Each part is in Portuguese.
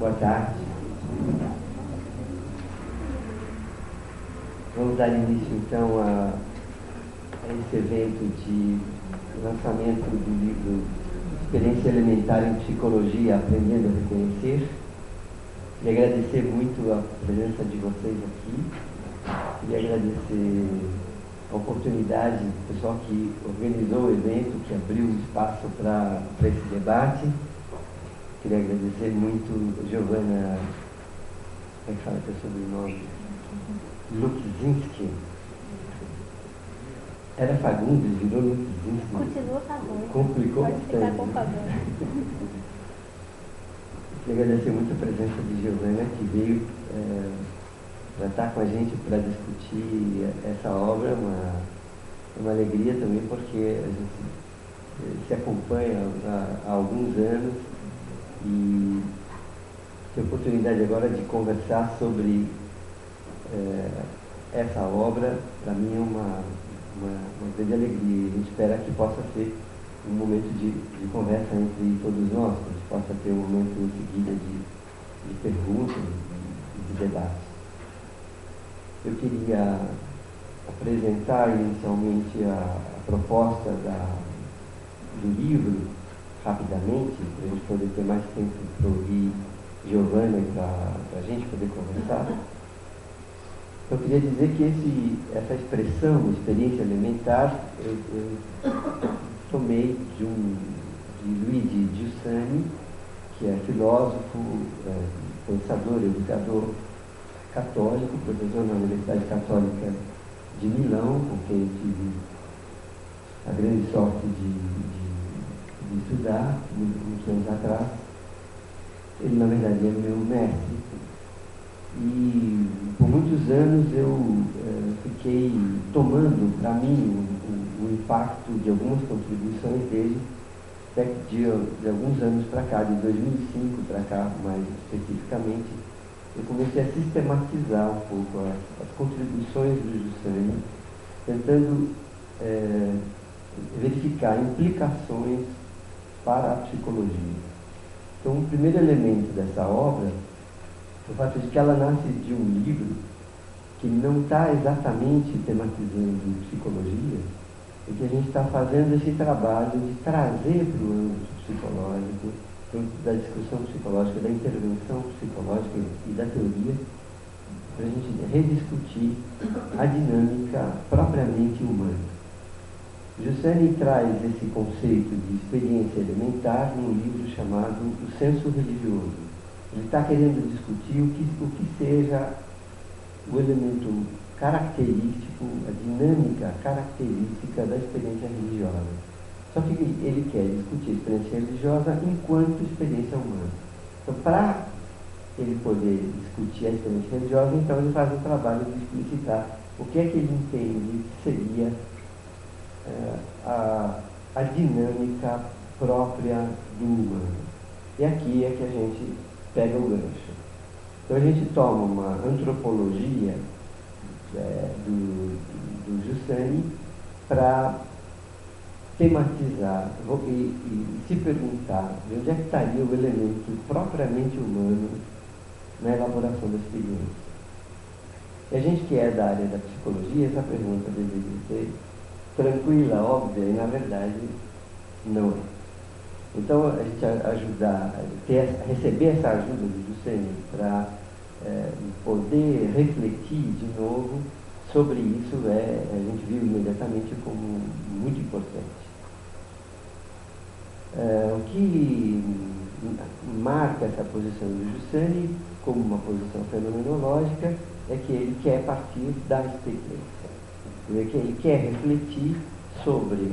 Boa tarde. Vamos dar início então a esse evento de lançamento do livro Experiência Elementar em Psicologia, Aprendendo a Reconhecer. Queria agradecer muito a presença de vocês aqui. Queria agradecer a oportunidade do pessoal que organizou o evento, que abriu o espaço para esse debate. Queria agradecer muito Giovanna, como é que fala teu sobrenome? Lukzinski. Era Fagundes, virou Lukzinski. Continua Fagundes. Complicou Pode bastante. ficar com Fagundes. Queria agradecer muito a presença de Giovanna, que veio para estar com a gente para discutir essa obra. Uma alegria também, porque a gente se acompanha há alguns anos e ter a oportunidade agora de conversar sobre essa obra, para mim é uma grande alegria. A gente espera que possa ser um momento de conversa entre todos nós, que a gente possa ter um momento em seguida de perguntas e de debates. Eu queria apresentar inicialmente a proposta do livro, rapidamente, para a gente poder ter mais tempo para ouvir Giovanna e para a gente poder conversar. Eu queria dizer que essa expressão, experiência elementar, eu tomei de Luigi Giussani, que é filósofo, pensador, educador católico, professor na Universidade Católica de Milão, com quem eu tive a grande sorte de estudar muitos anos atrás. Ele, na verdade, é meu mestre. E por muitos anos eu fiquei tomando para mim o impacto de algumas contribuições dele, até que de alguns anos para cá, de 2005 para cá mais especificamente, eu comecei a sistematizar um pouco as contribuições do Giussani, tentando verificar implicações para a psicologia. Então, o primeiro elemento dessa obra é o fato de que ela nasce de um livro que não está exatamente tematizando psicologia, e que a gente está fazendo esse trabalho de trazer para o âmbito psicológico, da discussão psicológica, da intervenção psicológica e da teoria, para a gente rediscutir a dinâmica propriamente humana. Giussani traz esse conceito de experiência elementar num livro chamado O Senso Religioso. Ele está querendo discutir o que seja o elemento característico, a dinâmica característica da experiência religiosa. Só que ele quer discutir a experiência religiosa enquanto experiência humana. Então, para ele poder discutir a experiência religiosa, então ele faz o trabalho de explicitar o que é que ele entende que seria a dinâmica própria do humano. E aqui é que a gente pega o gancho. Então a gente toma uma antropologia do Giussani para tematizar e se perguntar de onde é que estaria o elemento propriamente humano na elaboração da experiência. E a gente que é da área da psicologia, essa pergunta deveria ser tranquila, óbvia, e na verdade não é. Então, a gente receber essa ajuda do Giussani para poder refletir de novo sobre isso, a gente viu imediatamente como muito importante. O que marca essa posição do Giussani como uma posição fenomenológica é que ele quer partir da experiência. Ele quer refletir sobre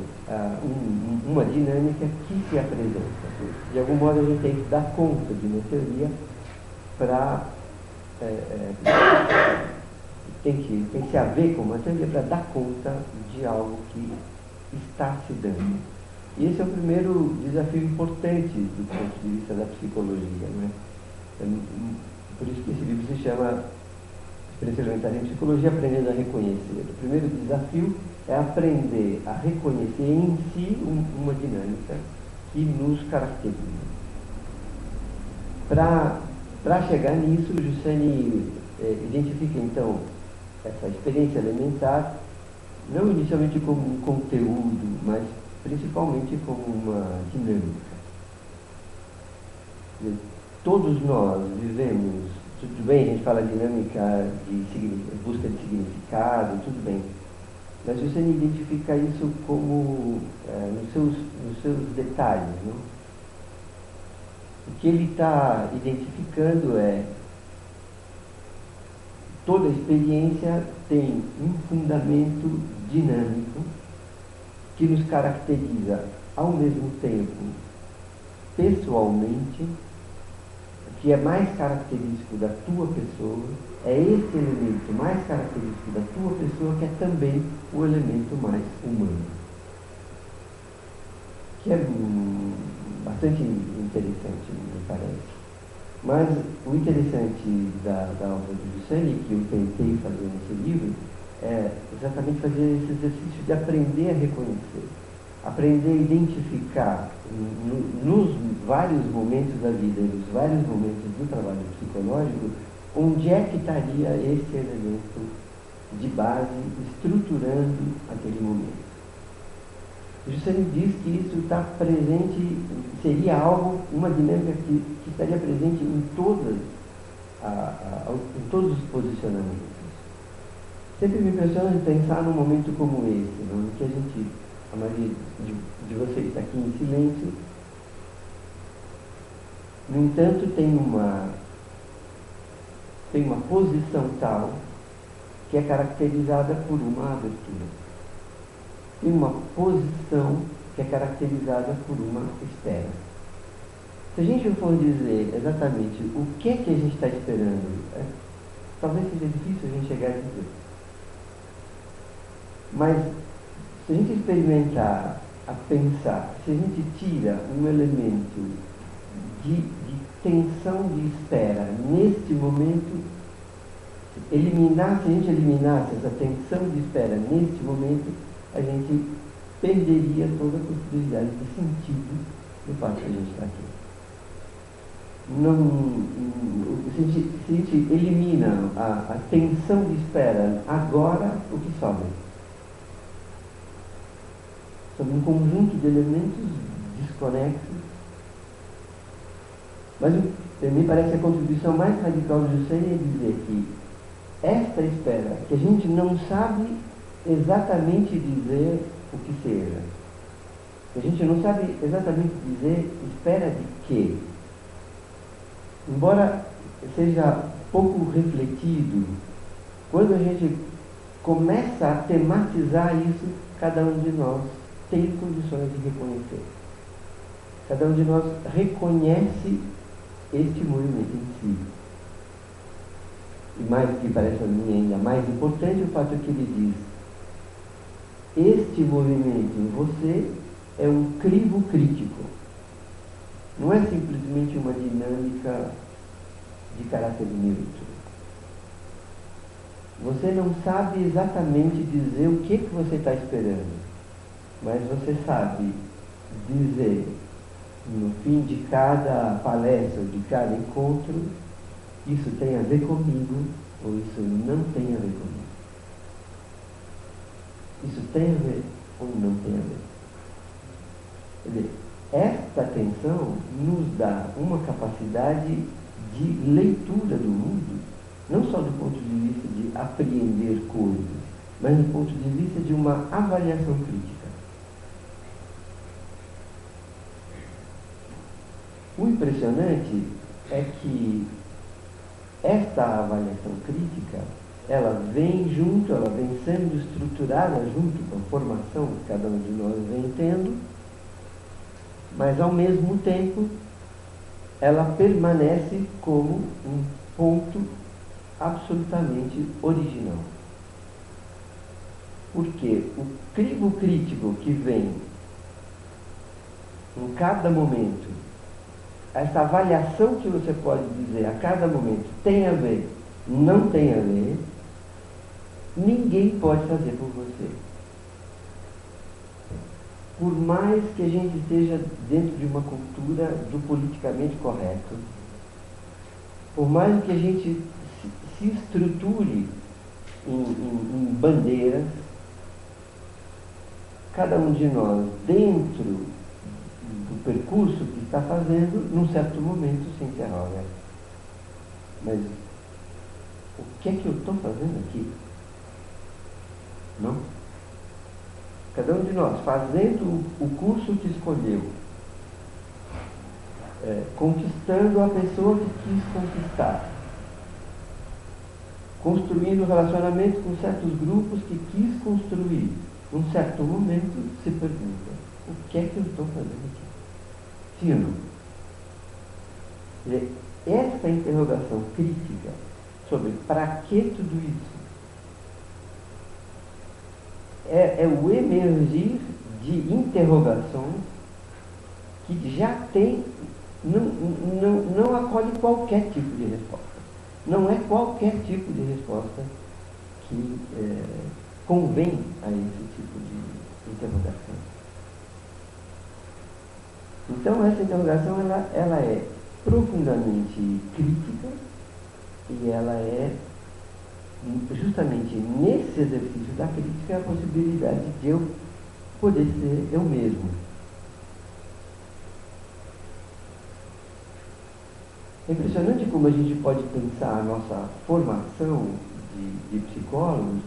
uma dinâmica que se apresenta. De algum modo, a gente tem que dar conta de uma teoria para... tem que se haver com uma teoria para dar conta de algo que está se dando. E esse é o primeiro desafio importante do ponto de vista da psicologia, não é? Por isso que esse livro se chama Experiência Elementar em Psicologia, Aprendendo a Reconhecer. O primeiro desafio é aprender a reconhecer em si uma dinâmica que nos caracteriza. Para para chegar nisso, o Giussani identifica, então, essa experiência elementar, não inicialmente como um conteúdo, mas principalmente como uma dinâmica. Todos nós vivemos, tudo bem, a gente fala dinâmica de busca de significado, tudo bem, mas você identifica isso como nos seus detalhes, não? O que ele está identificando é toda experiência tem um fundamento dinâmico que nos caracteriza ao mesmo tempo pessoalmente, que é mais característico da tua pessoa, é esse elemento mais característico da tua pessoa que é também o elemento mais humano. Que é bastante interessante, me parece. Mas o interessante da obra do Giussani, que eu tentei fazer nesse livro, é exatamente fazer esse exercício de aprender a reconhecer, aprender a identificar nos vários momentos da vida, nos vários momentos do trabalho psicológico, onde é que estaria esse elemento de base estruturando aquele momento. O Giussani diz que isso está presente, seria algo, uma dinâmica que estaria presente em todos os posicionamentos. Sempre me impressiona pensar num momento como esse, não? Em que a maioria de vocês está aqui em silêncio. No entanto, tem uma posição tal que é caracterizada por uma abertura. Tem uma posição que é caracterizada por uma espera. Se a gente for dizer exatamente o que é que a gente está esperando, talvez seja difícil a gente chegar a dizer. Mas se a gente experimentar a pensar, se a gente tira um elemento de tensão de espera neste momento, se a gente eliminasse essa tensão de espera neste momento, a gente perderia toda a possibilidade de sentido do fato que a gente está aqui. Se a gente elimina a tensão de espera, agora o que sobra? Sobre um conjunto de elementos desconexos. Mas me parece que a contribuição mais radical do Giussani é dizer que esta espera, que a gente não sabe exatamente dizer o que seja, que a gente não sabe exatamente dizer espera de quê, embora seja pouco refletido, quando a gente começa a tematizar isso, cada um de nós tem condições de reconhecer. Cada um de nós reconhece este movimento em si. E mais que parece a mim ainda mais importante, o fato é que ele diz: este movimento em você é um crivo crítico. Não é simplesmente uma dinâmica de caráter neutro. Você não sabe exatamente dizer o que você está esperando, mas você sabe dizer, no fim de cada palestra, de cada encontro, isso tem a ver comigo ou isso não tem a ver comigo. Isso tem a ver ou não tem a ver? Quer dizer, esta atenção nos dá uma capacidade de leitura do mundo, não só do ponto de vista de apreender coisas, mas do ponto de vista de uma avaliação crítica. O impressionante é que esta avaliação crítica, ela vem sendo estruturada junto com a formação que cada um de nós vem tendo, mas ao mesmo tempo ela permanece como um ponto absolutamente original. Porque o crivo crítico que vem em cada momento, essa avaliação que você pode dizer a cada momento tem a ver, não tem a ver, ninguém pode fazer por você. Por mais que a gente esteja dentro de uma cultura do politicamente correto, por mais que a gente se estruture em bandeiras, cada um de nós, dentro do percurso que está fazendo, num certo momento se interroga. Mas o que é que eu estou fazendo aqui? Não? Cada um de nós, fazendo o curso que escolheu, conquistando a pessoa que quis conquistar, construindo relacionamento com certos grupos que quis construir, num certo momento se pergunta: o que é que eu estou fazendo aqui? Sim ou não? E essa interrogação crítica sobre para que tudo isso é o emergir de interrogações que já tem, não acolhe qualquer tipo de resposta. Não é qualquer tipo de resposta que convém a esse tipo de interrogação. Então, essa interrogação ela é profundamente crítica e ela é justamente nesse exercício da crítica a possibilidade de eu poder ser eu mesmo. É impressionante como a gente pode pensar a nossa formação de psicólogos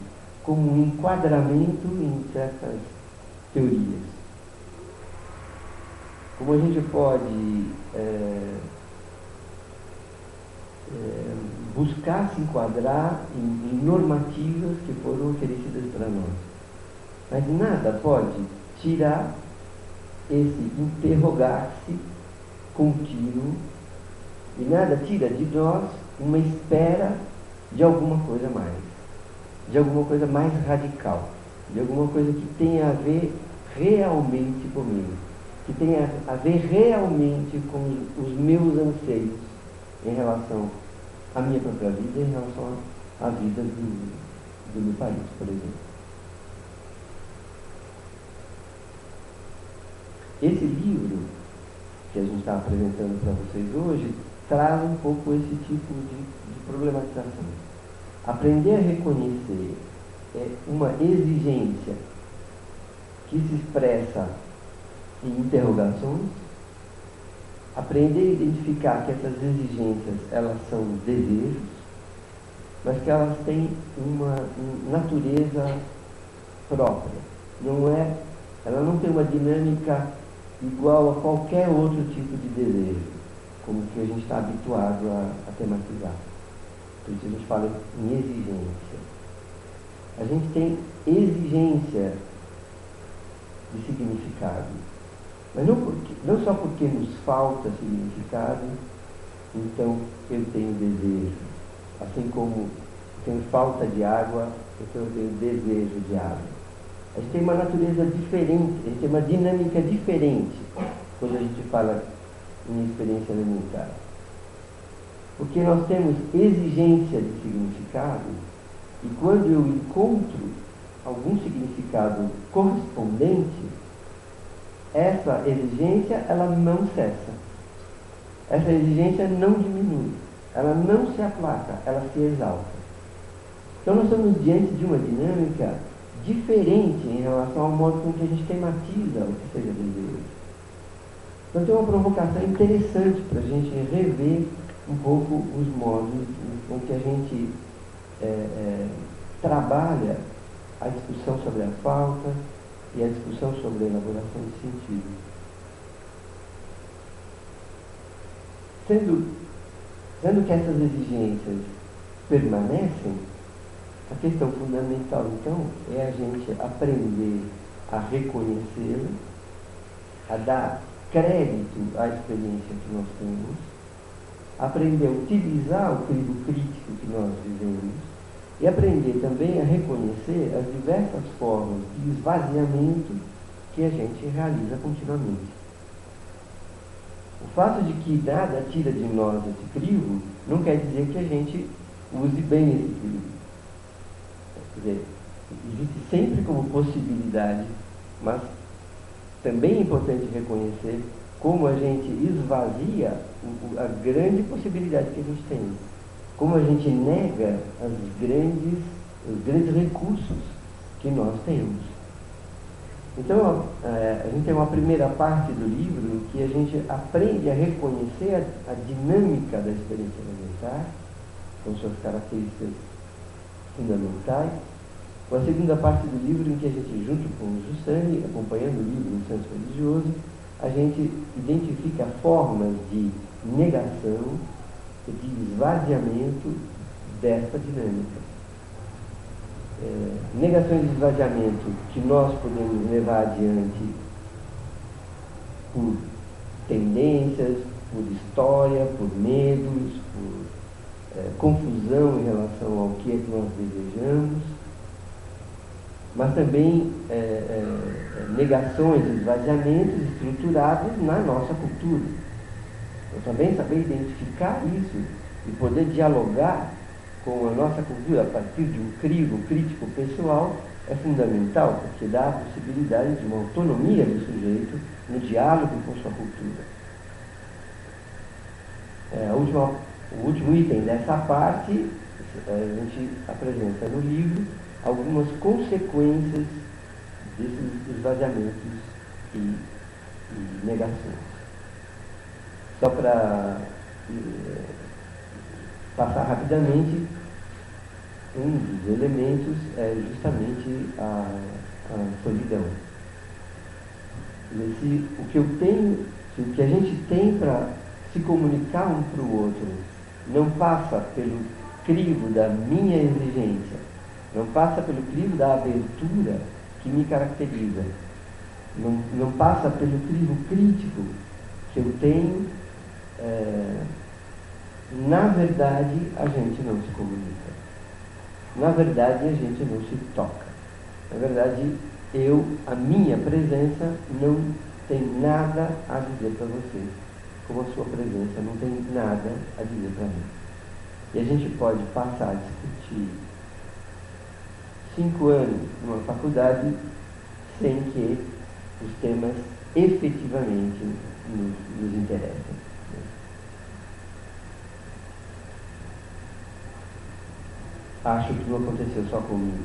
como um enquadramento em certas teorias. Como a gente pode buscar se enquadrar em normativas que foram oferecidas para nós. Mas nada pode tirar esse interrogar-se contínuo e nada tira de nós uma espera de alguma coisa mais, de alguma coisa mais radical, de alguma coisa que tenha a ver realmente comigo, que tenha a ver realmente com os meus anseios em relação à minha própria vida, em relação à vida do meu país, por exemplo. Esse livro que a gente está apresentando para vocês hoje traz um pouco esse tipo de problematização. Aprender a reconhecer uma exigência que se expressa em interrogações, aprender a identificar que essas exigências elas são desejos, mas que elas têm uma natureza própria. Ela não tem uma dinâmica igual a qualquer outro tipo de desejo, como que a gente está habituado a tematizar. Por isso a gente fala em exigência. A gente tem exigência de significado, mas não só porque nos falta significado, então eu tenho desejo. Assim como tenho falta de água, então eu tenho desejo de água. A gente tem uma natureza diferente, a gente tem uma dinâmica diferente quando a gente fala em experiência elementar. Porque nós temos exigência de significado e quando eu encontro algum significado correspondente, essa exigência ela não cessa. Essa exigência não diminui, ela não se aplaca, ela se exalta. Então nós estamos diante de uma dinâmica diferente em relação ao modo com que a gente tematiza o que seja desejo. Então tem uma provocação interessante para a gente rever um pouco os modos com que a gente trabalha a discussão sobre a falta e a discussão sobre a elaboração de sentido. Sendo que essas exigências permanecem, a questão fundamental, então, é a gente aprender a reconhecê-la, a dar crédito à experiência que nós temos, aprender a utilizar o crivo crítico que nós vivemos e aprender também a reconhecer as diversas formas de esvaziamento que a gente realiza continuamente. O fato de que nada tira de nós esse crivo não quer dizer que a gente use bem esse crivo. Quer dizer, existe sempre como possibilidade, mas também é importante reconhecer como a gente esvazia a grande possibilidade que a gente tem. Como a gente nega os grandes recursos que nós temos. Então, a gente tem uma primeira parte do livro em que a gente aprende a reconhecer a dinâmica da experiência elementar, com suas características fundamentais. Com a segunda parte do livro, em que a gente, junto com o Giussani, acompanhando o livro no senso religioso, a gente identifica formas de negação, de esvaziamento desta dinâmica. Negações de esvaziamento que nós podemos levar adiante por tendências, por história, por medos, por confusão em relação ao que é que nós desejamos, mas também negações e esvaziamentos estruturados na nossa cultura. Então, também saber identificar isso e poder dialogar com a nossa cultura a partir de um crivo crítico pessoal é fundamental, porque dá a possibilidade de uma autonomia do sujeito no diálogo com sua cultura. O último item dessa parte, a gente apresenta no livro algumas consequências desses esvaziamentos e negações. Só para passar rapidamente, um dos elementos é justamente a solidão. O que a gente tem para se comunicar um para o outro não passa pelo crivo da minha exigência, não passa pelo crivo da abertura que me caracteriza, não passa pelo crivo crítico que eu tenho. Na verdade, a gente não se comunica. Na verdade, a gente não se toca. Na verdade, a minha presença não tem nada a dizer para você, como a sua presença não tem nada a dizer para mim. E a gente pode passar a discutir 5 anos numa faculdade sem que os temas efetivamente nos interessem. Acho que não aconteceu só comigo.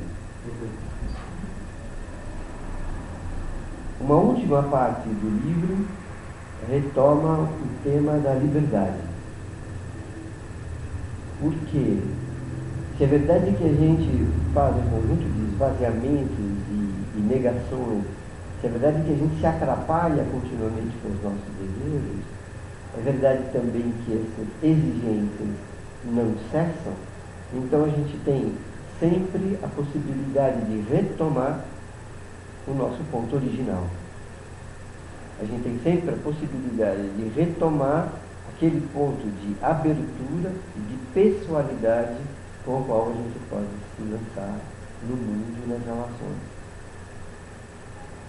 Uma última parte do livro retoma o tema da liberdade. Porque se é verdade que a gente faz um conjunto de esvaziamentos e negações, se é verdade que a gente se atrapalha continuamente com os nossos desejos, é verdade também que essas exigências não cessam. Então a gente tem sempre a possibilidade de retomar o nosso ponto original. A gente tem sempre a possibilidade de retomar aquele ponto de abertura e de pessoalidade com o qual a gente pode se lançar no mundo e nas relações.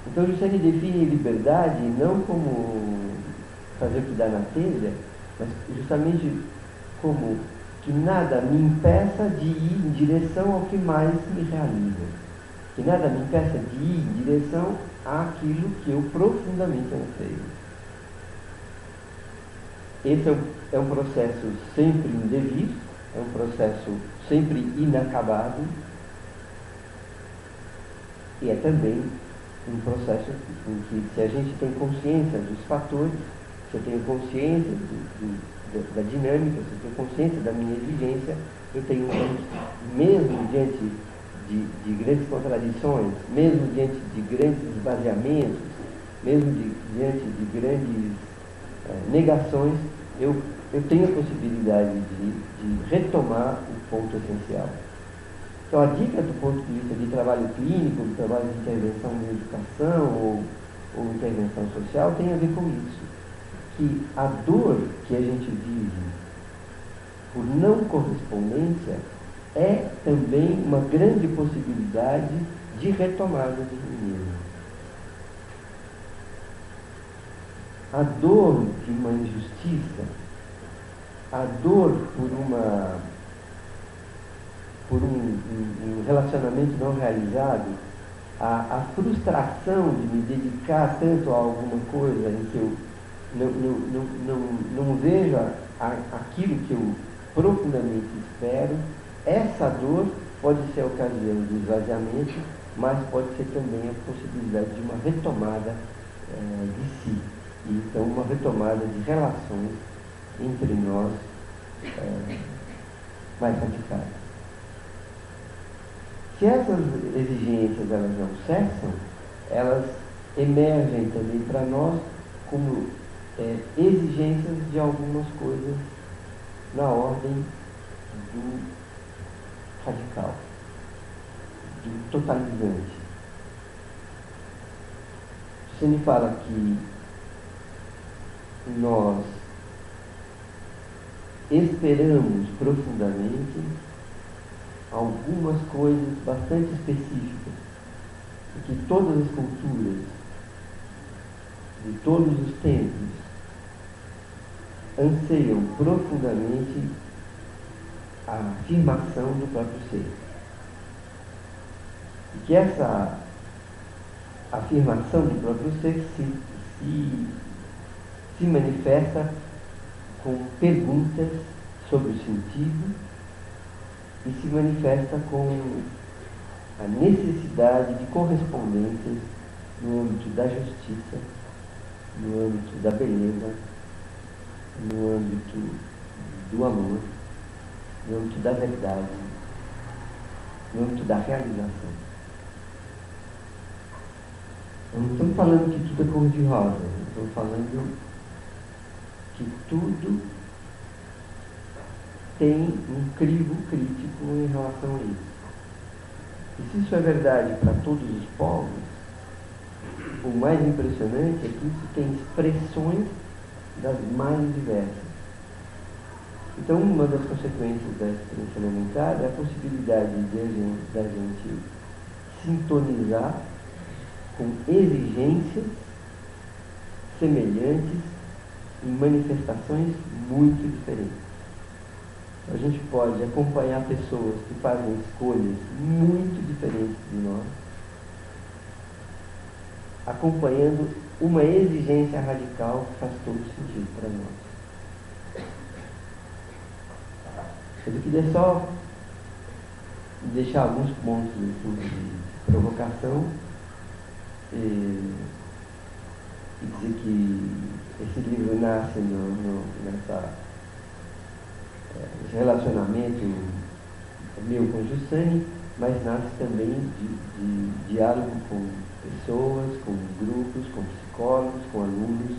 Então Giussani define liberdade não como fazer o que dá na telha, mas justamente como que nada me impeça de ir em direção ao que mais me realiza. Que nada me impeça de ir em direção àquilo que eu profundamente anseio. Esse é um processo sempre em devir, é um processo sempre inacabado, e é também um processo em que, se a gente tem consciência dos fatores, se eu tenho consciência da dinâmica, se eu tenho consciência da minha exigência, eu tenho, mesmo diante de grandes contradições, mesmo diante de grandes esvaziamentos, mesmo diante de grandes negações, eu tenho a possibilidade de retomar o ponto essencial. Então, a dica do ponto de vista de trabalho clínico, do trabalho de intervenção em educação ou intervenção social, tem a ver com isso. Que a dor que a gente vive por não correspondência é também uma grande possibilidade de retomada de mim mesmo. A dor de uma injustiça, a dor por um relacionamento não realizado, a frustração de me dedicar tanto a alguma coisa em que eu não vejo aquilo que eu profundamente espero. Essa dor pode ser a ocasião do esvaziamento, mas pode ser também a possibilidade de uma retomada de si. E, então, uma retomada de relações entre nós mais radicais. Se essas exigências elas não cessam, elas emergem também para nós como exigências de algumas coisas na ordem do radical, do totalizante. Você me fala que nós esperamos profundamente algumas coisas bastante específicas, e que todas as culturas de todos os tempos anseiam profundamente a afirmação do próprio ser. E que essa afirmação do próprio ser se manifesta com perguntas sobre o sentido e se manifesta com a necessidade de correspondências no âmbito da justiça, no âmbito da beleza, no âmbito do amor, no âmbito da verdade, no âmbito da realização. Eu não estamos falando que tudo é cor-de-rosa, estamos falando que tudo tem um crivo crítico em relação a isso. E se isso é verdade para todos os povos, o mais impressionante é que isso tem expressões das mais diversas. Então, uma das consequências da experiência elementar é a possibilidade da gente sintonizar com exigências semelhantes em manifestações muito diferentes. A gente pode acompanhar pessoas que fazem escolhas muito diferentes de nós, acompanhando uma exigência radical que faz todo sentido para nós. Eu queria só deixar alguns pontos assim, de provocação e dizer que esse livro nasce nesse relacionamento meu com Jussane, mas nasce também de diálogo com pessoas, com grupos, com psicólogos, com alunos.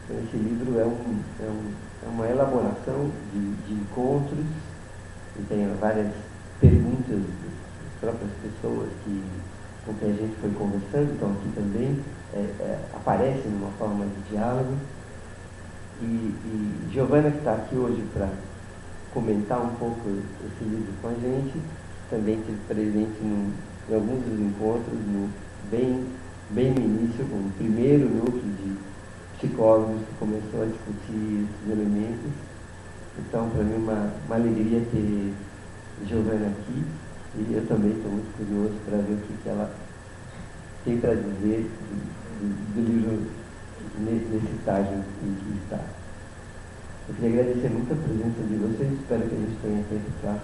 Então, esse livro é uma elaboração de encontros, e tem várias perguntas das próprias pessoas com quem a gente foi conversando, então aqui também aparece numa forma de diálogo. E Giovana, que está aqui hoje para comentar um pouco esse livro com a gente, também esteve presente em alguns dos encontros, bem no início, com o primeiro núcleo de psicólogos que começou a discutir esses elementos. Então, para mim, uma alegria ter Giovana aqui, e eu também estou muito curioso para ver o que ela tem para dizer do livro nesse estágio em que está. Eu queria agradecer muito a presença de vocês, espero que a gente tenha tempo para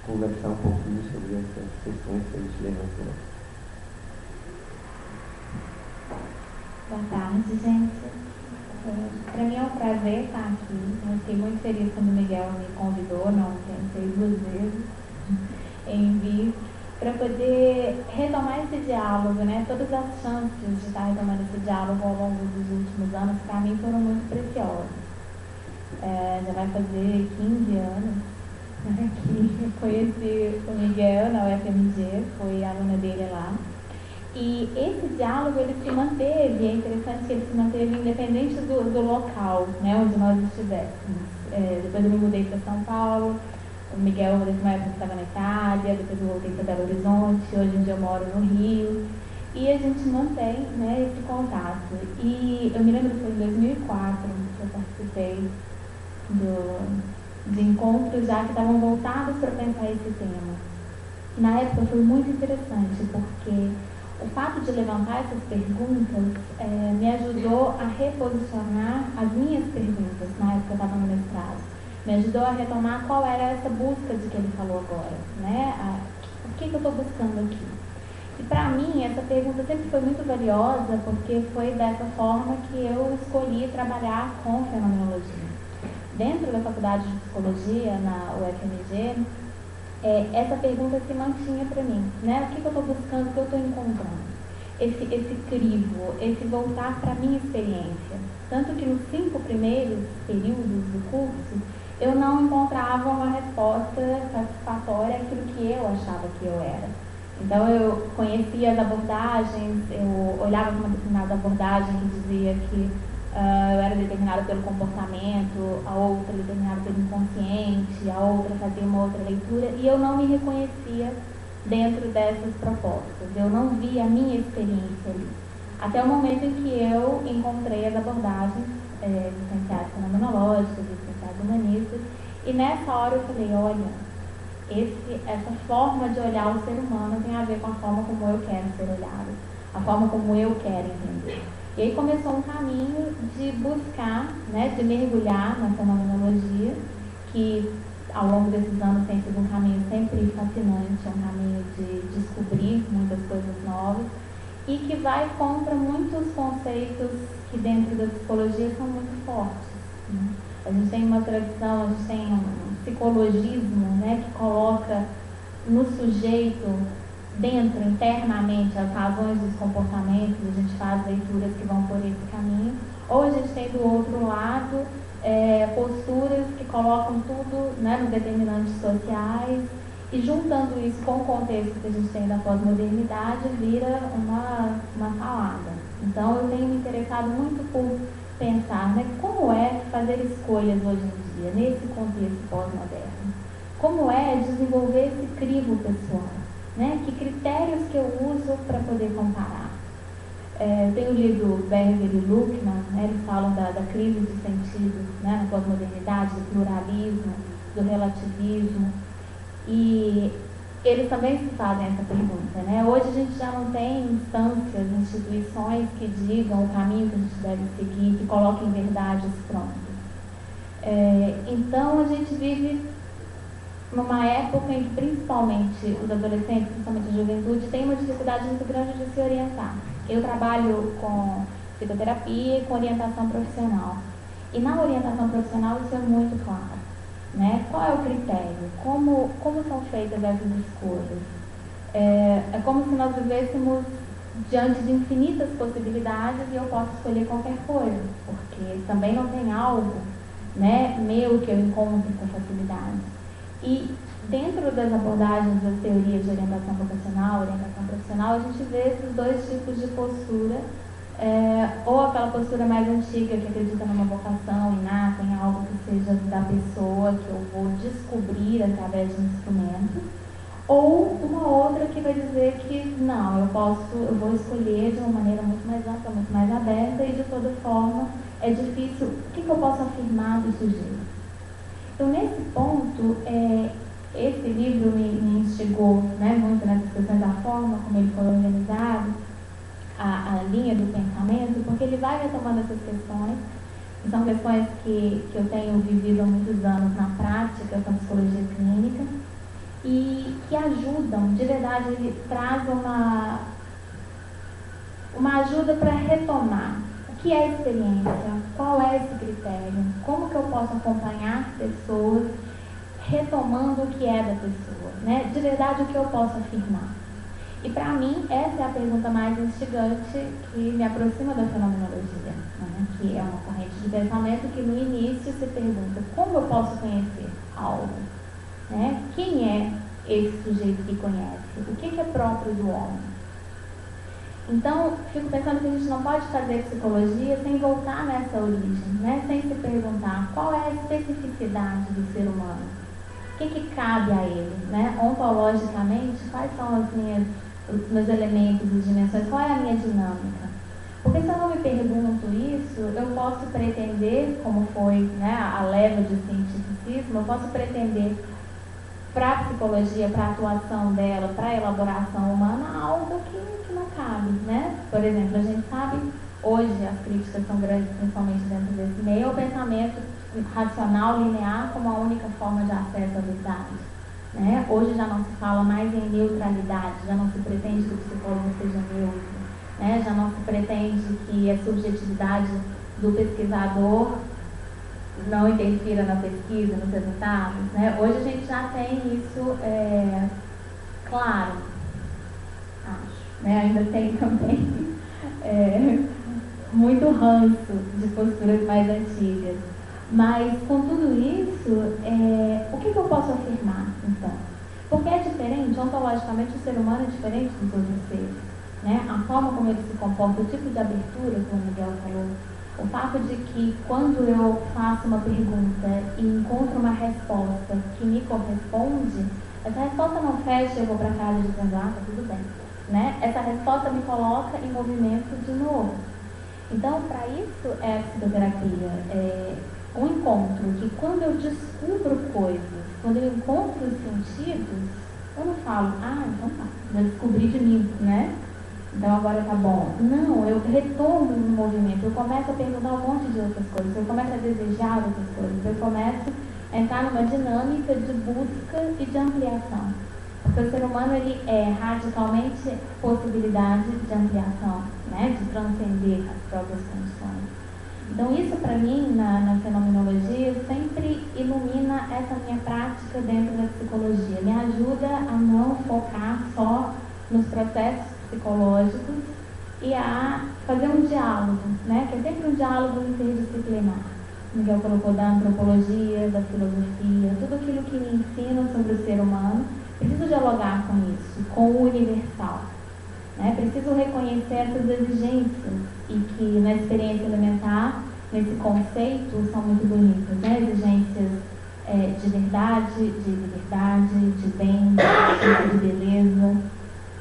conversar um pouquinho sobre essas questões que a gente levantou. Boa tarde, gente. Para mim é um prazer estar aqui. Eu fiquei muito feliz quando o Miguel me convidou, não pensei 2 vezes em vir, para poder retomar esse diálogo, né? Todas as chances de estar retomando esse diálogo ao longo dos últimos anos, para mim, foram muito preciosas. Já vai fazer 15 anos que eu conheci o Miguel na UFMG, fui aluna dele lá. E esse diálogo, ele se manteve, é interessante que ele se manteve independente do local, né, onde nós estivéssemos. Depois eu me mudei para São Paulo, o Miguel, nessa uma época, estava na Itália, depois eu voltei para Belo Horizonte, hoje em dia eu moro no Rio, e a gente mantém, né, esse contato. E eu me lembro que foi em 2004 que eu participei de encontros já que estavam voltados para pensar esse tema. E na época foi muito interessante, porque o fato de levantar essas perguntas me ajudou a reposicionar as minhas perguntas na época que eu estava no mestrado. Me ajudou a retomar qual era essa busca de que ele falou agora, né? O que eu estou buscando aqui? E para mim, essa pergunta sempre foi muito valiosa, porque foi dessa forma que eu escolhi trabalhar com fenomenologia. Dentro da faculdade de psicologia, na UFMG, essa pergunta se mantinha para mim, né? O que eu estou buscando, o que eu estou encontrando? Esse crivo, esse voltar para a minha experiência. Tanto que nos 5 primeiros períodos do curso, eu não encontrava uma resposta satisfatória àquilo que eu achava que eu era. Então eu conhecia as abordagens, eu olhava para uma determinada abordagem que dizia que eu era determinada pelo comportamento, a outra determinada pelo inconsciente, a outra fazia uma outra leitura, e eu não me reconhecia dentro dessas propostas. Eu não via a minha experiência ali. Até o momento em que eu encontrei as abordagens existenciais fenomenológicas, existenciais humanistas, e nessa hora eu falei, olha, essa forma de olhar o ser humano tem a ver com a forma como eu quero ser olhado, a forma como eu quero entender. E aí começou um caminho de buscar, né, de mergulhar na fenomenologia, que ao longo desses anos tem sido um caminho sempre fascinante, um caminho de descobrir muitas coisas novas, e que vai contra muitos conceitos que dentro da psicologia são muito fortes, né? A gente tem uma tradição, a gente tem um psicologismo, né, que coloca no sujeito, dentro, internamente, as razões dos comportamentos, a gente faz leituras que vão por esse caminho, ou a gente tem do outro lado posturas que colocam tudo, né, nos determinantes sociais, e juntando isso com o contexto que a gente tem da pós-modernidade, vira uma salada. Então eu tenho me interessado muito por pensar, né, como é fazer escolhas hoje em dia, nesse contexto pós-moderno. Como é desenvolver esse crivo pessoal, né? Que critérios que eu uso para poder comparar. Eu tenho lido Berger e Luckmann, né, eles falam da crise de sentido, né, na pós-modernidade, do pluralismo, do relativismo, e eles também se fazem essa pergunta, né? Hoje a gente já não tem instâncias, instituições que digam o caminho que a gente deve seguir, que coloquem verdades prontas. Então a gente vive numa época em que principalmente os adolescentes, principalmente a juventude, tem uma dificuldade muito grande de se orientar. Eu trabalho com psicoterapia e com orientação profissional. E na orientação profissional isso é muito claro, né? Qual é o critério? Como são feitas essas escolhas? É como se nós vivêssemos diante de infinitas possibilidades e eu posso escolher qualquer coisa, porque também não tem algo, né, meu que eu encontro com facilidade. E dentro das abordagens das teorias de orientação vocacional, orientação profissional, a gente vê esses dois tipos de postura, ou aquela postura mais antiga que acredita numa vocação inata, em algo que seja da pessoa, que eu vou descobrir através de um instrumento, ou uma outra que vai dizer que não, eu vou escolher de uma maneira muito mais ampla, muito mais aberta, e de toda forma é difícil. O que eu posso afirmar do sujeito? Então, nesse ponto, esse livro me instigou, né, muito nessas questões da forma como ele foi organizado, a linha do pensamento, porque ele vai retomando essas questões, que são questões que eu tenho vivido há muitos anos na prática com a psicologia clínica, e que ajudam, de verdade, ele traz uma ajuda para retomar. O que é experiência? Qual é esse critério? Como que eu posso acompanhar pessoas retomando o que é da pessoa, né? De verdade, o que eu posso afirmar? E para mim, essa é a pergunta mais instigante que me aproxima da fenomenologia, né? Que é uma corrente de pensamento que no início se pergunta como eu posso conhecer algo, né? Quem é esse sujeito que conhece? O que é próprio do homem? Então, fico pensando que a gente não pode fazer psicologia sem voltar nessa origem, né? Sem se perguntar qual é a especificidade do ser humano, o que cabe a ele, né? Ontologicamente, quais são os meus elementos e dimensões, qual é a minha dinâmica? Porque se eu não me pergunto isso, eu posso pretender, como foi, né, a leva de cientificismo, eu posso pretender para a psicologia, para a atuação dela, para a elaboração humana, algo que não cabe, né? Por exemplo, a gente sabe, hoje as críticas são grandes, principalmente dentro desse meio, o pensamento racional, linear, como a única forma de acesso à verdade. Né? Hoje já não se fala mais em neutralidade, já não se pretende que o psicólogo seja neutro, né? Já não se pretende que a subjetividade do pesquisador não interfira na pesquisa, nos resultados, né? Hoje a gente já tem isso claro, acho, né? Ainda tem também muito ranço de posturas mais antigas. Mas, com tudo isso, o que eu posso afirmar, então? Porque é diferente, ontologicamente, o ser humano é diferente dos outros seres, né? A forma como ele se comporta, o tipo de abertura, como o Miguel falou, o fato de que, quando eu faço uma pergunta e encontro uma resposta que me corresponde, essa resposta não fecha, eu vou para casa dizendo, tá tudo bem, né? Essa resposta me coloca em movimento de novo. Então, para isso é a psicoterapia. Um encontro que, quando eu descubro coisas, quando eu encontro os sentidos, eu não falo, então tá, já descobri de mim, né? Então agora tá bom. Não, eu retomo no movimento, eu começo a perguntar um monte de outras coisas, eu começo a desejar outras coisas, eu começo a entrar numa dinâmica de busca e de ampliação. Porque o ser humano, ele é radicalmente possibilidade de ampliação, né? De transcender as próprias condições. Então isso, para mim, na fenomenologia, sempre ilumina essa minha prática dentro da psicologia. Me ajuda a não focar só nos processos psicológicos e a fazer um diálogo, né? Que é sempre um diálogo interdisciplinar. Miguel colocou da antropologia, da filosofia, tudo aquilo que me ensina sobre o ser humano, preciso dialogar com isso, com o universal. Né? Preciso reconhecer essas exigências e que na experiência elementar, nesse conceito, são muito bonitas, né? Exigências de verdade, de liberdade, de bem, de beleza.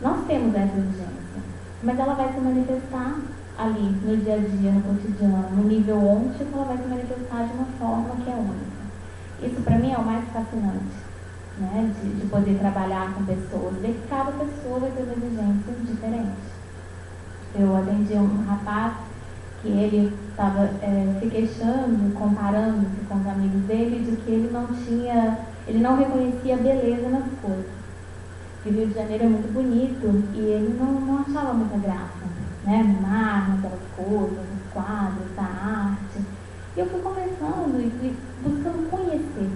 Nós temos essa exigência, mas ela vai se manifestar ali, no dia a dia, no cotidiano, no nível ôntico, ela vai se manifestar de uma forma que é única. Isso, para mim, é o mais fascinante. Né, de poder trabalhar com pessoas, ver que cada pessoa vai ter exigências diferentes. Eu atendi um rapaz que ele estava se queixando, comparando-se com os amigos dele, de que ele não reconhecia a beleza nas coisas. O Rio de Janeiro é muito bonito e ele não achava muita graça, né? No mar, naquelas coisas, nos quadros, da arte. E eu fui conversando e buscando conhecer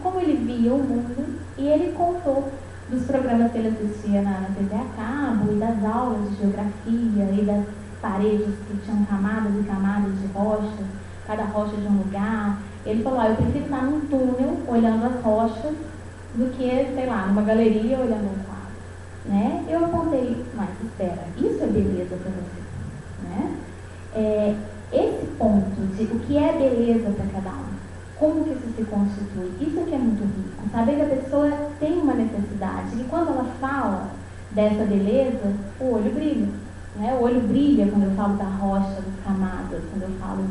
como ele via o mundo, e ele contou dos programas que ele assistia na TV a cabo, e das aulas de geografia, e das paredes que tinham camadas e camadas de rochas, cada rocha de um lugar. Ele falou, eu prefiro estar num túnel olhando as rochas do que, sei lá, numa galeria olhando um quadro. Né? Eu apontei, mas espera, isso é beleza para você? Né? Esse ponto de o que é beleza para cada um, como que isso se constitui, isso aqui é muito rico. Saber que a pessoa tem uma necessidade, e quando ela fala dessa beleza, o olho brilha. Né? O olho brilha quando eu falo da rocha, das camadas, quando eu falo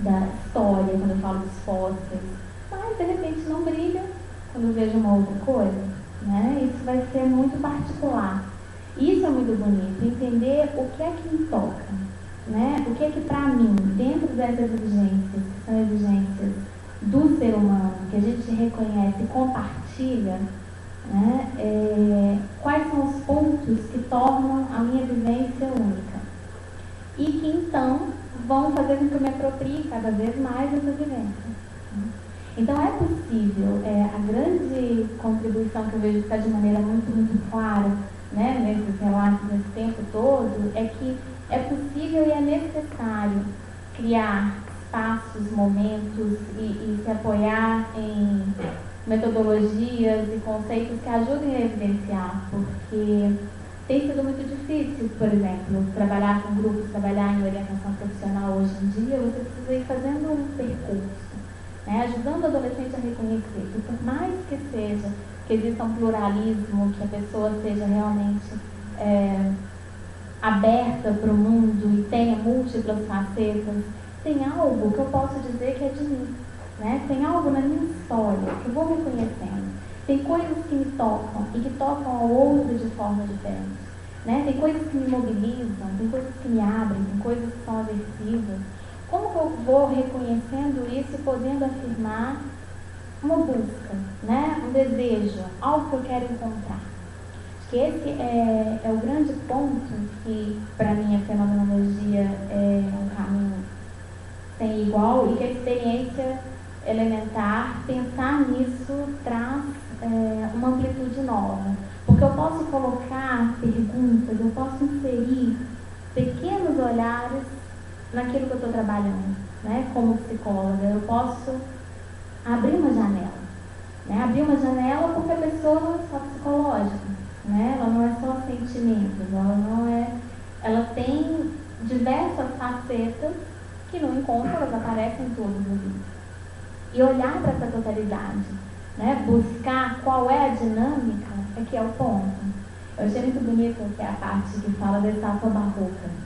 da história, quando eu falo dos fósseis. Mas, de repente, não brilha quando eu vejo uma outra coisa. Né? Isso vai ser muito particular. Isso é muito bonito, entender o que é que me toca. Né? O que é que, para mim, dentro dessas exigências, que são exigências do ser humano, que a gente reconhece e compartilha, né? Quais são os pontos que tornam a minha vivência única e que então vão fazer com que eu me aproprie cada vez mais dessa vivência. Então é possível, a grande contribuição que eu vejo que está de maneira muito, muito clara, né, nesses relatos, nesse tempo todo, é que é possível e é necessário criar espaços, momentos e se apoiar em metodologias e conceitos que ajudem a evidenciar, porque tem sido muito difícil, por exemplo, trabalhar com grupos, trabalhar em orientação profissional hoje em dia. Você precisa ir fazendo um percurso, né, ajudando o adolescente a reconhecer que, por mais que seja, que exista um pluralismo, que a pessoa seja realmente aberta para o mundo e tenha múltiplas facetas, tem algo que eu posso dizer que é de mim, né? Tem algo na minha história que eu vou reconhecendo. Tem coisas que me tocam e que tocam ao outro de forma diferente. Né? Tem coisas que me mobilizam, tem coisas que me abrem, tem coisas que são aversivas. Como que eu vou reconhecendo isso e podendo afirmar uma busca, né? Um desejo, algo que eu quero encontrar? Acho que esse é o grande ponto que, para mim, a fenomenologia é um caminho sem igual e que a experiência elementar, pensar nisso, traz uma amplitude nova. Porque eu posso colocar perguntas, eu posso inserir pequenos olhares naquilo que eu estou trabalhando, né? Como psicóloga, eu posso abrir uma janela, né? Abrir uma janela porque a pessoa não é só psicológica, né? Ela não é só sentimentos, ela tem diversas facetas que no encontro elas aparecem todas ali. E olhar para essa totalidade, né? Buscar qual é a dinâmica, é que é o ponto. Eu achei muito bonito que é a parte que fala da estátua barroca,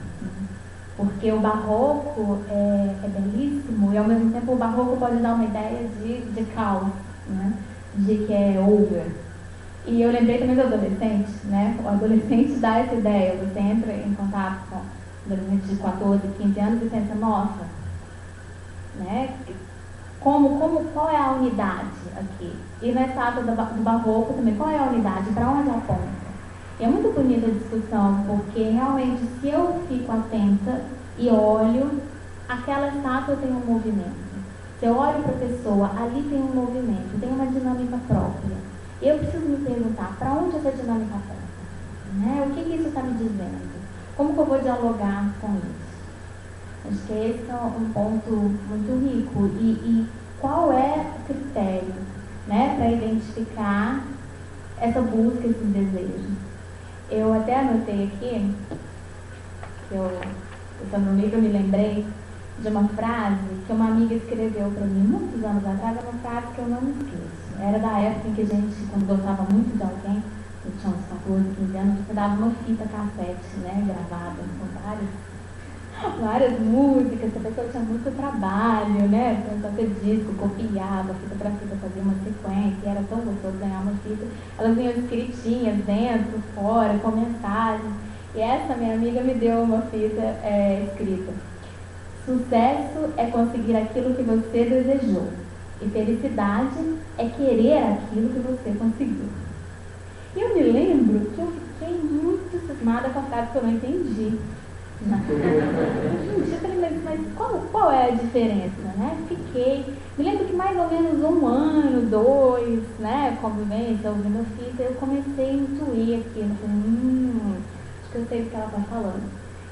porque o barroco é belíssimo e ao mesmo tempo o barroco pode dar uma ideia de caos, né? De que é over. E eu lembrei também do adolescente, né? O adolescente dá essa ideia, você entra em contato com um adolescente de 14, 15 anos e pensa, nossa, né? Qual é a unidade aqui? E na estátua do barroco também, qual é a unidade? Para onde aponta? E é muito bonita a discussão, porque realmente se eu fico atenta e olho, aquela estátua tem um movimento. Se eu olho para a pessoa, ali tem um movimento, tem uma dinâmica própria. E eu preciso me perguntar, para onde essa dinâmica aponta? Né? O que isso está me dizendo? Como que eu vou dialogar com isso? Acho que esse é um ponto muito rico. E qual é o critério, né, para identificar essa busca, esses desejos? Eu até anotei aqui, que pensando no livro, eu me lembrei de uma frase que uma amiga escreveu para mim muitos anos atrás, é uma frase que eu não me esqueço. Era da época em que a gente, quando gostava muito de alguém, eu tinha uns 14, 15 anos, você dava uma fita cassete, né, gravada com várias músicas, a pessoa tinha muito trabalho, né, fazia disco, copiava, fita para fita, fazia uma sequência, e era tão gostoso ganhar uma fita. Elas vinham escritinhas dentro, fora, com mensagens, e essa minha amiga me deu uma fita escrita: sucesso é conseguir aquilo que você desejou, e felicidade é querer aquilo que você conseguiu. E eu me lembro que eu fiquei muito cismada com a frase que eu não entendi. Eu falei, mas qual é a diferença, né? Me lembro que mais ou menos 1 ano, 2, né, convivência, ouvindo a fita, eu comecei a intuir aquilo. Falei, acho que eu sei o que ela está falando.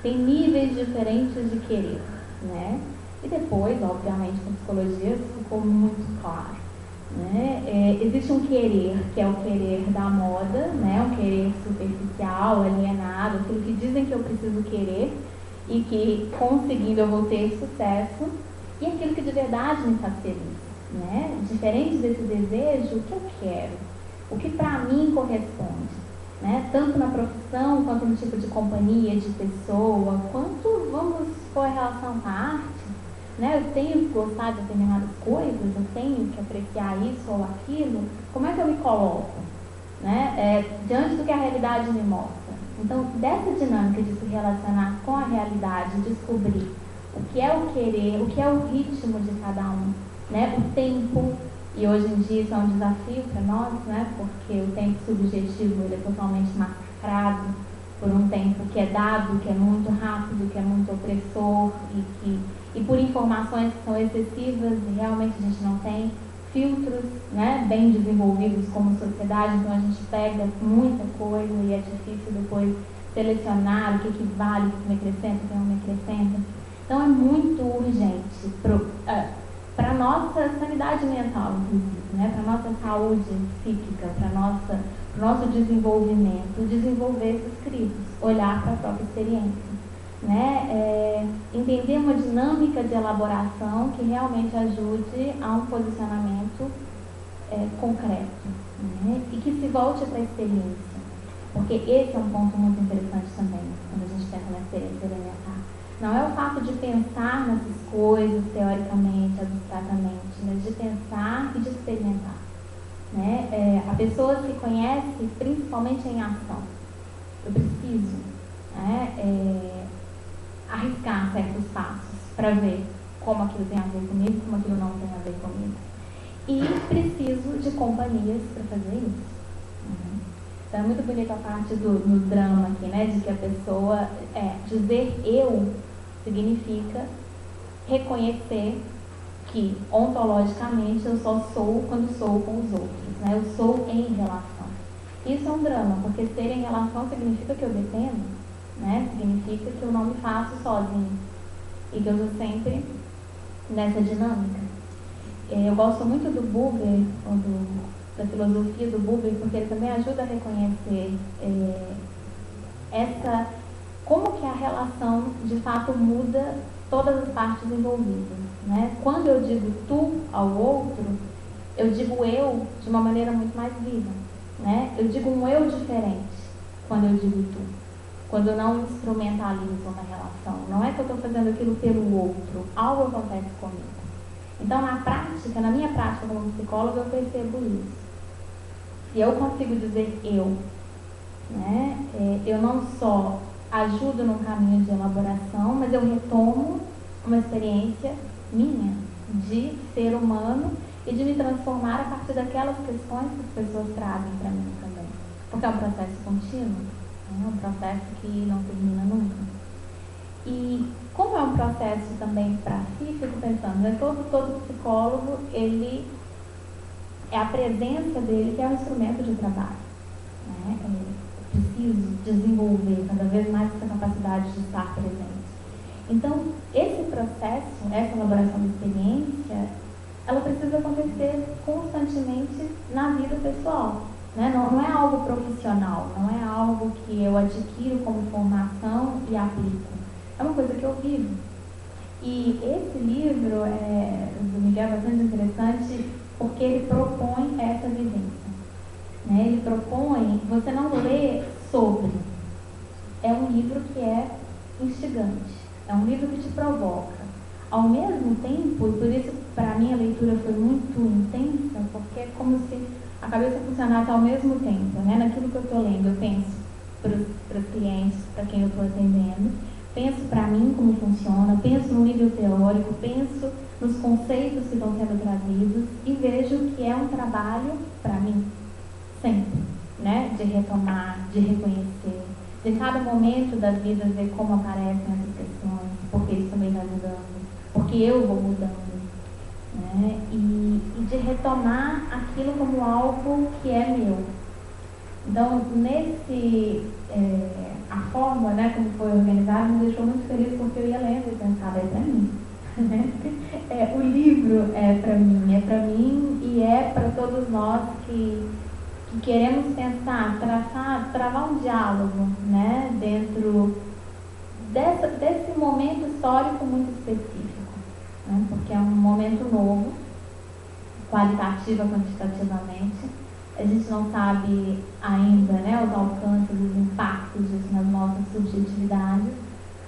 Tem níveis diferentes de querer, né? E depois, obviamente, com psicologia, isso ficou muito claro, né? Existe um querer, que é o querer da moda, né? Um querer superficial, alienado, aquilo que dizem que eu preciso querer e que, conseguindo, eu vou ter sucesso, e aquilo que de verdade me faz feliz, né? Diferente desse desejo, o que eu quero, o que para mim corresponde, né? Tanto na profissão, quanto no tipo de companhia, de pessoa, quanto, vamos pôr a relação com a arte, né? Eu tenho que gostar de determinadas coisas, eu tenho que apreciar isso ou aquilo. Como é que eu me coloco, né? Diante do que a realidade me mostra. Então, dessa dinâmica de se relacionar com a realidade, descobrir o que é o querer, o que é o ritmo de cada um, né? O tempo, e hoje em dia isso é um desafio para nós, né? Porque o tempo subjetivo ele é totalmente mascarado por um tempo que é dado, que é muito rápido, que é muito opressor e por informações que são excessivas e realmente a gente não tem filtros, né, bem desenvolvidos como sociedade, então a gente pega muita coisa e é difícil depois selecionar o que vale, o que me acrescenta, o que não me acrescenta. Então é muito urgente para a nossa sanidade mental, inclusive, né, para a nossa saúde psíquica, para o nosso desenvolvimento, desenvolver esses crises, olhar para a própria experiência. Né, entender uma dinâmica de elaboração que realmente ajude a um posicionamento concreto, né, e que se volte para a experiência, porque esse é um ponto muito interessante também quando a gente pensa na experiência elementar. Não é o fato de pensar nessas coisas teoricamente, abstratamente, mas de pensar e de experimentar, né? A pessoa se conhece principalmente em ação. Eu preciso, né, arriscar certos passos para ver como aquilo tem a ver comigo, como aquilo não tem a ver comigo. E preciso de companhias para fazer isso. Então é muito bonita a parte do drama aqui, né? De que a pessoa, dizer eu significa reconhecer que ontologicamente eu só sou quando sou com os outros, né? Eu sou em relação. Isso é um drama, porque ser em relação significa que eu dependo, né? Significa que eu não me faço sozinho e que eu estou sempre nessa dinâmica. Eu gosto muito do Buber, da filosofia do Buber, porque ele também ajuda a reconhecer como que a relação de fato muda todas as partes envolvidas, né? Quando eu digo tu ao outro, eu digo eu de uma maneira muito mais viva, né? Eu digo um eu diferente quando eu digo tu, quando eu não instrumentalizo uma relação. Não é que eu estou fazendo aquilo pelo outro, algo acontece comigo. Então, na minha prática como psicóloga, eu percebo isso. Se eu consigo dizer eu, né, eu não só ajudo num caminho de elaboração, mas eu retomo uma experiência minha de ser humano e de me transformar a partir daquelas questões que as pessoas trazem para mim também. Porque é um processo contínuo, é um processo que não termina nunca. E como é um processo também para si, fico pensando, né, todo psicólogo, é a presença dele que é um instrumento de trabalho, né? Eu preciso desenvolver cada vez mais essa capacidade de estar presente. Então, esse processo, essa elaboração de experiência, ela precisa acontecer constantemente na vida pessoal, né? Não é algo profissional, não é algo que eu adquiro como formação e aplico. É uma coisa que eu vivo. E esse livro do Miguel é bastante interessante porque ele propõe essa vivência, né? Ele propõe, você não lê sobre, é um livro que é instigante, é um livro que te provoca. Ao mesmo tempo, e por isso para mim a leitura foi muito intensa, porque é como se a cabeça funcionasse ao mesmo tempo, né? Naquilo que eu estou lendo, eu penso para os clientes, para quem eu estou atendendo, penso para mim como funciona, penso no nível teórico, penso nos conceitos que estão sendo trazidos e vejo que é um trabalho para mim, sempre, né? De retomar, de reconhecer, de cada momento da vida ver como aparecem essas questões, porque isso também está mudando, porque eu vou mudando, né? E de retomar aquilo como algo que é meu. Então, a forma, né, como foi organizado, me deixou muito feliz porque eu ia lendo e pensava, é para mim. O livro é para mim e é para todos nós que queremos pensar, travar um diálogo, né, dentro desse momento histórico muito específico, né, porque é um momento novo, qualitativa, quantitativamente. A gente não sabe ainda, né, os alcances, os impactos disso nas nossas subjetividades,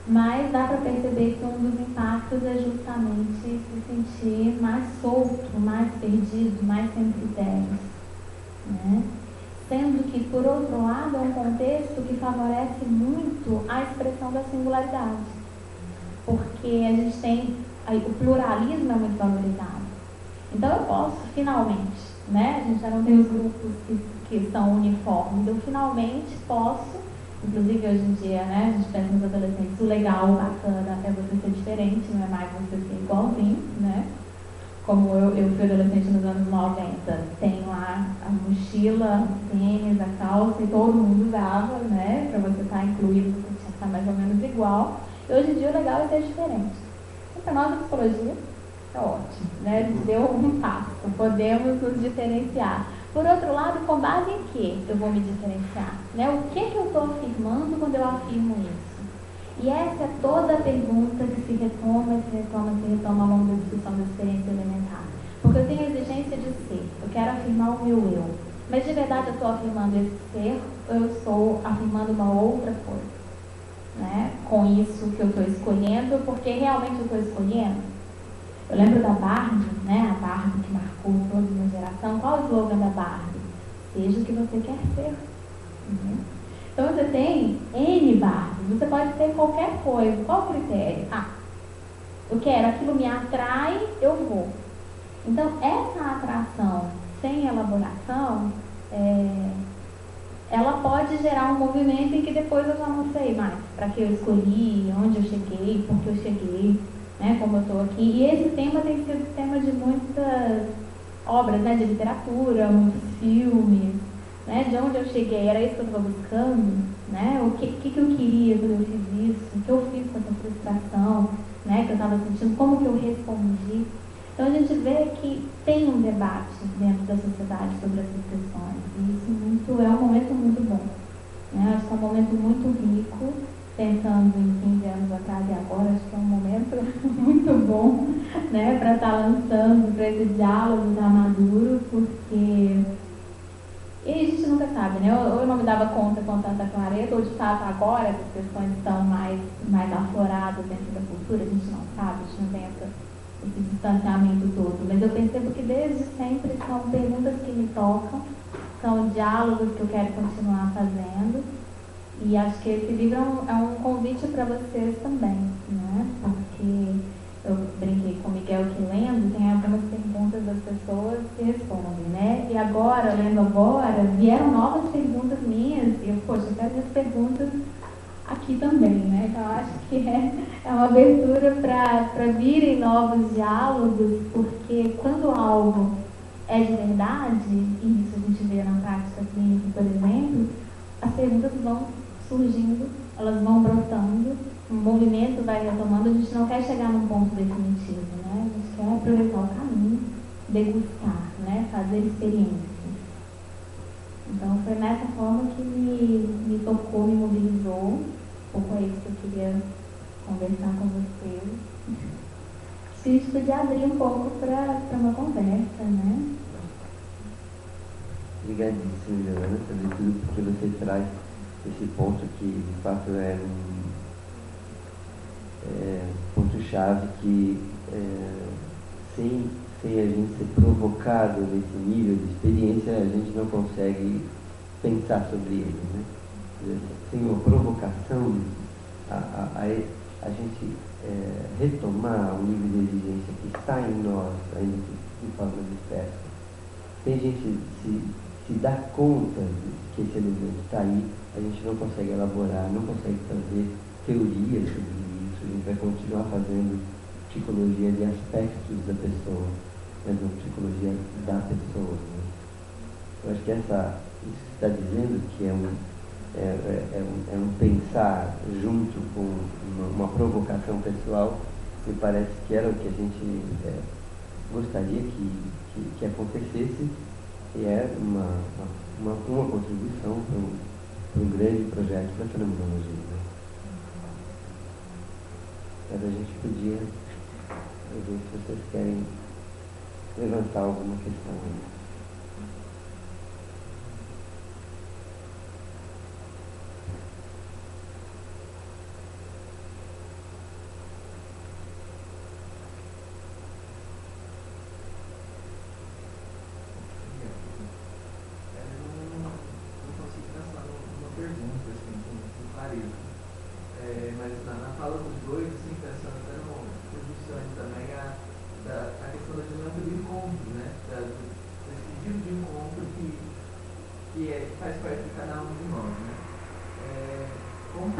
mas dá para perceber que um dos impactos é justamente se sentir mais solto, mais perdido, mais sem critérios, né? Sendo que, por outro lado, é um contexto que favorece muito a expressão da singularidade, porque a gente tem, o pluralismo é muito valorizado. Então eu posso, finalmente, né? A gente já não tem os grupos que são uniformes. Eu finalmente posso, inclusive hoje em dia, né? A gente pensa nos adolescentes, o legal, o bacana é você ser diferente, não é mais você ser igualzinho, né? Como eu fui adolescente nos anos 90, tenho lá a mochila, o tênis, a calça, e todo mundo usava, né? Para você estar incluído, você tinha que estar mais ou menos igual. E hoje em dia o legal é ser diferente. E para nós, a psicologia, é ótimo, né? Deu um passo, podemos nos diferenciar. Por outro lado, com base em que eu vou me diferenciar? Né? O que eu estou afirmando quando eu afirmo isso? E essa é toda a pergunta que se retoma ao longo da discussão da experiência elementar. Porque eu tenho a exigência de ser, eu quero afirmar o meu eu. Mas de verdade eu estou afirmando esse ser ou eu estou afirmando uma outra coisa? Né? Com isso que eu estou escolhendo, porque realmente eu estou escolhendo? Eu lembro da Barbie, né? A Barbie que marcou toda uma geração. Qual o slogan da Barbie? seja o que você quer ser. Então você tem N bases, você pode ter qualquer coisa. Qual o critério? Eu quero, aquilo me atrai, eu vou. Então essa atração sem elaboração, ela pode gerar um movimento em que depois eu já não sei mais para que eu escolhi, onde eu cheguei, por que eu cheguei, né, como eu estou aqui. E esse tema tem sido tema de muitas obras, né, de literatura, muitos filmes, né, de onde eu cheguei, era isso que eu estava buscando, né, o que eu queria quando eu fiz isso, o que eu fiz com essa frustração, né, que eu estava sentindo, como que eu respondi. Então a gente vê que tem um debate dentro da sociedade sobre essas questões, e isso é um momento muito bom, né, acho que é um momento muito rico, pensando em 15 anos atrás e agora, acho que é um momento muito bom, né, para estar lançando para esse diálogo da maduro, porque e a gente nunca sabe, né? Eu não me dava conta com tanta clareza, ou de fato agora essas questões estão mais afloradas dentro da cultura, a gente não sabe, a gente não tem esse distanciamento todo, mas eu percebo que desde sempre são perguntas que me tocam, são diálogos que eu quero continuar fazendo. E acho que esse livro é um convite para vocês também, né? Porque eu brinquei com o Miguel que lendo, tem algumas perguntas das pessoas que respondem, né? E agora, lendo agora, vieram novas perguntas minhas, e eu quero as perguntas aqui também, né? Então acho que é uma abertura para virem novos diálogos, porque quando algo é de verdade, e isso a gente vê na prática clínica, por exemplo, as perguntas vão surgindo, elas vão brotando, o movimento vai retomando, a gente não quer chegar num ponto definitivo, né? A gente quer aproveitar o caminho, degustar, né? Fazer experiências. Então foi nessa forma que me tocou, me mobilizou, um pouco é isso que eu queria conversar com vocês. Acho que a gente podia abrir um pouco para uma conversa, né? Obrigadíssimo, Joana, sobretudo porque você traz esse ponto que de fato é um ponto-chave que sem a gente ser provocado nesse nível de experiência, a gente não consegue pensar sobre ele, né? Sem uma provocação, a gente retomar o nível de exigência que está em nós, ainda que de forma dispersa. Sem a gente se dar conta de que esse elemento está aí, a gente não consegue elaborar, não consegue fazer teorias sobre isso, a gente vai continuar fazendo psicologia de aspectos da pessoa, mas não psicologia da pessoa, né? Eu acho que isso que está dizendo que é um pensar junto com uma provocação pessoal, me parece que era o que a gente gostaria que acontecesse, e é uma contribuição para um grande projeto da fenomenologia, né? Mas a gente podia ver se vocês querem levantar alguma questão aí. Faz parte de cada um de nós, né? Como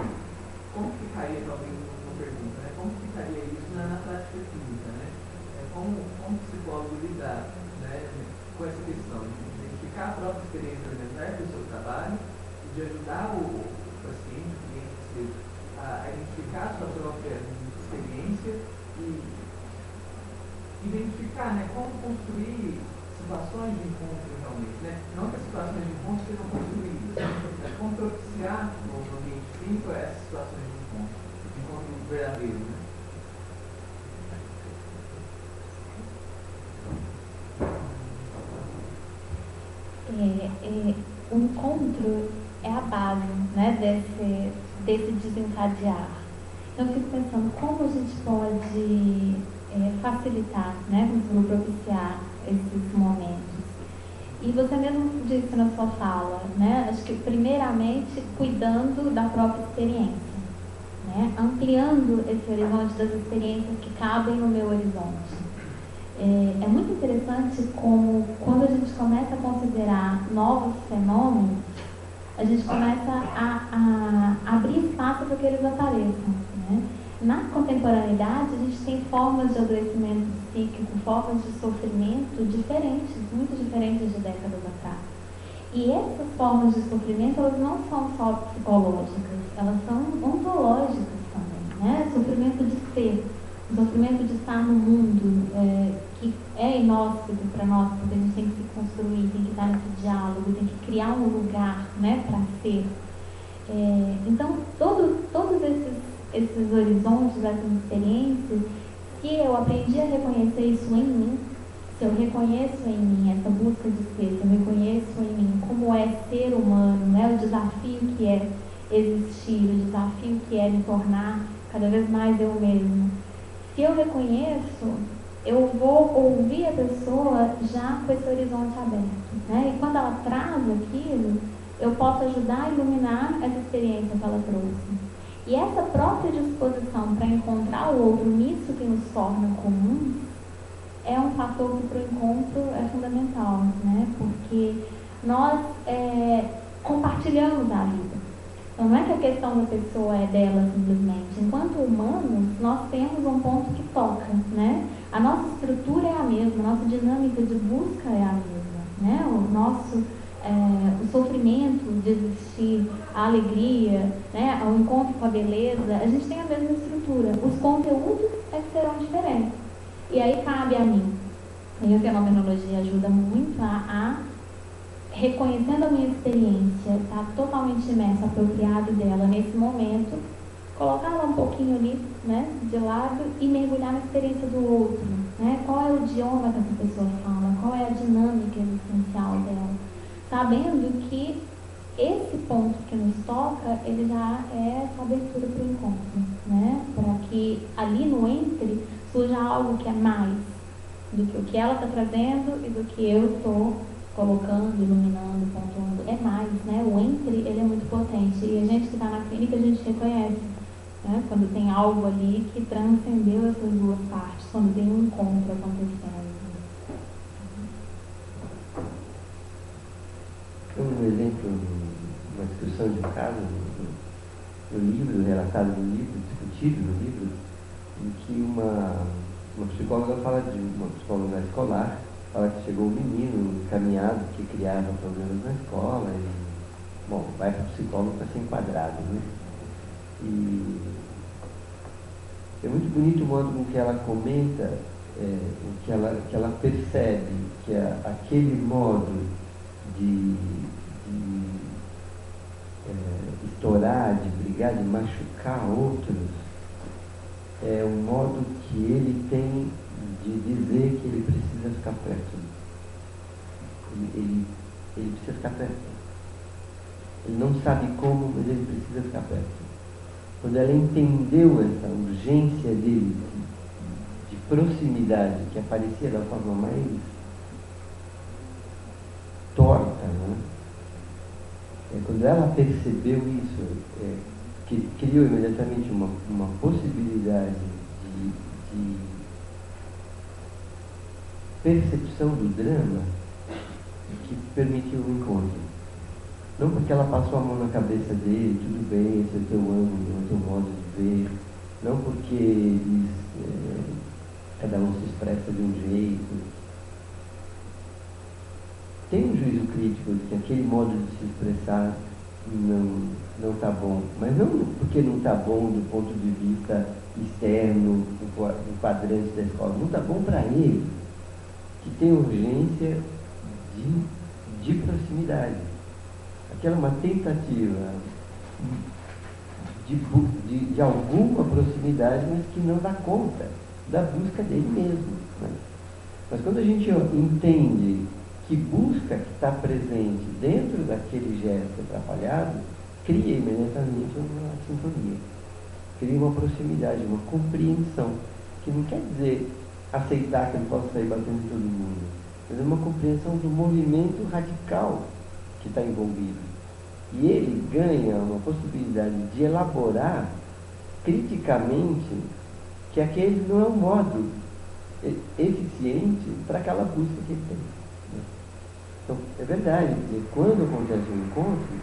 ficaria, talvez, uma pergunta, né? Como ficaria isso na prática clínica, né? Como o psicólogo lidar, né, com essa questão de identificar a própria experiência alimentar do seu trabalho e de ajudar o paciente, o cliente, a identificar a sua própria experiência e identificar, né, como construir situações de encontro realmente, né? Não que as situações de encontro sejam construídas, mas como propiciar no ambiente clínico essas situações de encontro verdadeiro, né? O encontro é a base, né, desse desencadear. Então eu fico pensando como a gente pode facilitar, né, propiciar esses momentos. E você mesmo disse na sua fala, né? Acho que primeiramente cuidando da própria experiência, né? Ampliando esse horizonte das experiências que cabem no meu horizonte. É muito interessante como, quando a gente começa a considerar novos fenômenos, a gente começa a abrir espaço para que eles apareçam, né? Na contemporaneidade, a gente tem formas de adoecimento psíquico, formas de sofrimento diferentes, muito diferentes de décadas atrás. E essas formas de sofrimento, elas não são só psicológicas, elas são ontológicas também, né? Sofrimento de ser, o sofrimento de estar no mundo, que é inóspito para nós, porque a gente tem que se construir, tem que estar nesse diálogo, tem que criar um lugar, né, para ser. Então, todos esses horizontes, essas experiências, se eu aprendi a reconhecer isso em mim, se eu reconheço em mim essa busca de ser, se eu reconheço em mim como é ser humano, né, o desafio que é existir, o desafio que é me tornar cada vez mais eu mesmo. Se eu reconheço, eu vou ouvir a pessoa já com esse horizonte aberto, né? E quando ela traz aquilo, eu posso ajudar a iluminar essa experiência que ela trouxe. E essa própria disposição para encontrar o outro nisso que nos torna comuns é um fator que para o encontro é fundamental, né? Porque nós compartilhamos a vida. Então, não é que a questão da pessoa é dela simplesmente. Enquanto humanos, nós temos um ponto que toca, né? A nossa estrutura é a mesma, a nossa dinâmica de busca é a mesma, né? O sofrimento de existir, a alegria, né? O encontro com a beleza, a gente tem a mesma estrutura. Os conteúdos é que serão diferentes. E aí cabe a mim. E a fenomenologia ajuda muito a reconhecendo a minha experiência, tá totalmente imersa, apropriado dela nesse momento, colocar ela um pouquinho ali, né, de lado e mergulhar na experiência do outro, né? Qual é o idioma que essa pessoa fala, qual é a dinâmica existencial dela, sabendo que esse ponto que nos toca, ele já é essa abertura para o encontro, né? Para que ali no entre surja algo que é mais do que o que ela está trazendo e do que eu estou colocando, iluminando, pontuando. É mais, né? O entre, ele é muito potente. E a gente que está na clínica, a gente reconhece, né? Quando tem algo ali que transcendeu essas duas partes, quando tem um encontro acontecendo. Um exemplo, uma discussão de um caso no livro, relatado no livro, discutido no livro, em que uma psicóloga fala de uma psicóloga escolar, fala que chegou um menino encaminhado que criava problemas na escola e, bom, vai para o psicólogo para ser enquadrado, né? E é muito bonito o modo com que ela comenta, que ela percebe que aquele modo de estourar, de brigar, de machucar outros, é um modo que ele tem de dizer que ele precisa ficar perto. Ele precisa ficar perto. Ele não sabe como, mas ele precisa ficar perto. Quando ela entendeu essa urgência dele de proximidade, que aparecia da forma mais torta, né? Quando ela percebeu isso, que criou imediatamente uma possibilidade de percepção do drama que permitiu o encontro. Não porque ela passou a mão na cabeça dele, tudo bem, esse é o teu ângulo, é o teu modo de ver, não porque eles, cada um se expressa de um jeito. Tem um juízo crítico de que aquele modo de se expressar não está bom, mas não porque não está bom do ponto de vista externo, do quadrante da escola, não está bom para ele, que tem urgência de proximidade. Aquela é uma tentativa de alguma proximidade, mas que não dá conta da busca dele mesmo, né? Mas quando a gente entende que busca que está presente dentro daquele gesto atrapalhado, cria imediatamente uma sintonia, cria uma proximidade, uma compreensão, que não quer dizer aceitar que eu posso sair batendo em todo mundo, mas é uma compreensão do movimento radical que está envolvido. E ele ganha uma possibilidade de elaborar criticamente que aquele não é um modo eficiente para aquela busca que ele tem. Então, é verdade que quando acontece um encontro,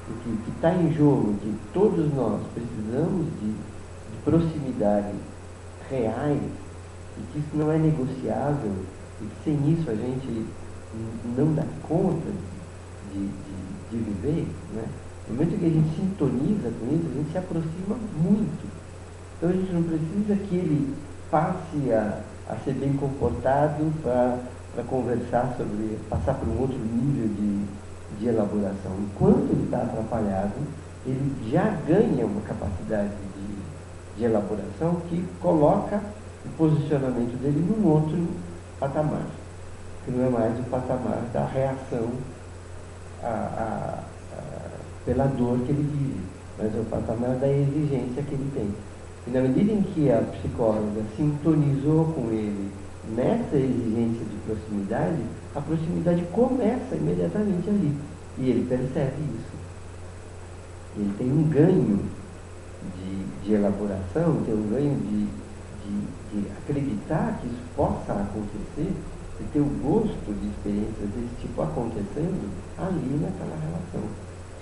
o que está em jogo, que todos nós precisamos de proximidade reais, e que isso não é negociável, e que sem isso a gente não dá conta de viver, né? No momento que a gente sintoniza com isso, a gente se aproxima muito. Então a gente não precisa que ele passe a ser bem comportado para conversar sobre, passar para um outro nível de elaboração. Enquanto ele está atrapalhado, ele já ganha uma capacidade de elaboração que coloca o posicionamento dele num outro patamar, que não é mais o patamar da reação pela dor que ele vive, mas é o patamar da exigência que ele tem. E na medida em que a psicóloga sintonizou com ele nessa exigência de proximidade, a proximidade começa imediatamente ali. E ele percebe isso. Ele tem um ganho de elaboração, tem um ganho de acreditar que isso possa acontecer, de ter o gosto de experiências desse tipo acontecendo ali naquela relação.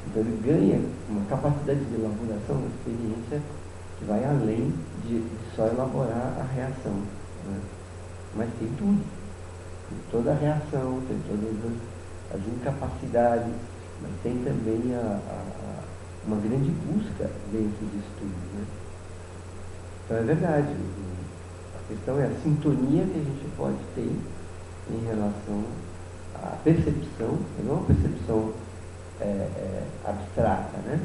Então ele ganha uma capacidade de elaboração da experiência que vai além de só elaborar a reação, né? Mas tem tudo. Tem toda a reação, tem todas as incapacidades, mas tem também uma grande busca dentro disso tudo, né? Então é verdade, a questão é a sintonia que a gente pode ter em relação à percepção, não uma percepção abstrata, né?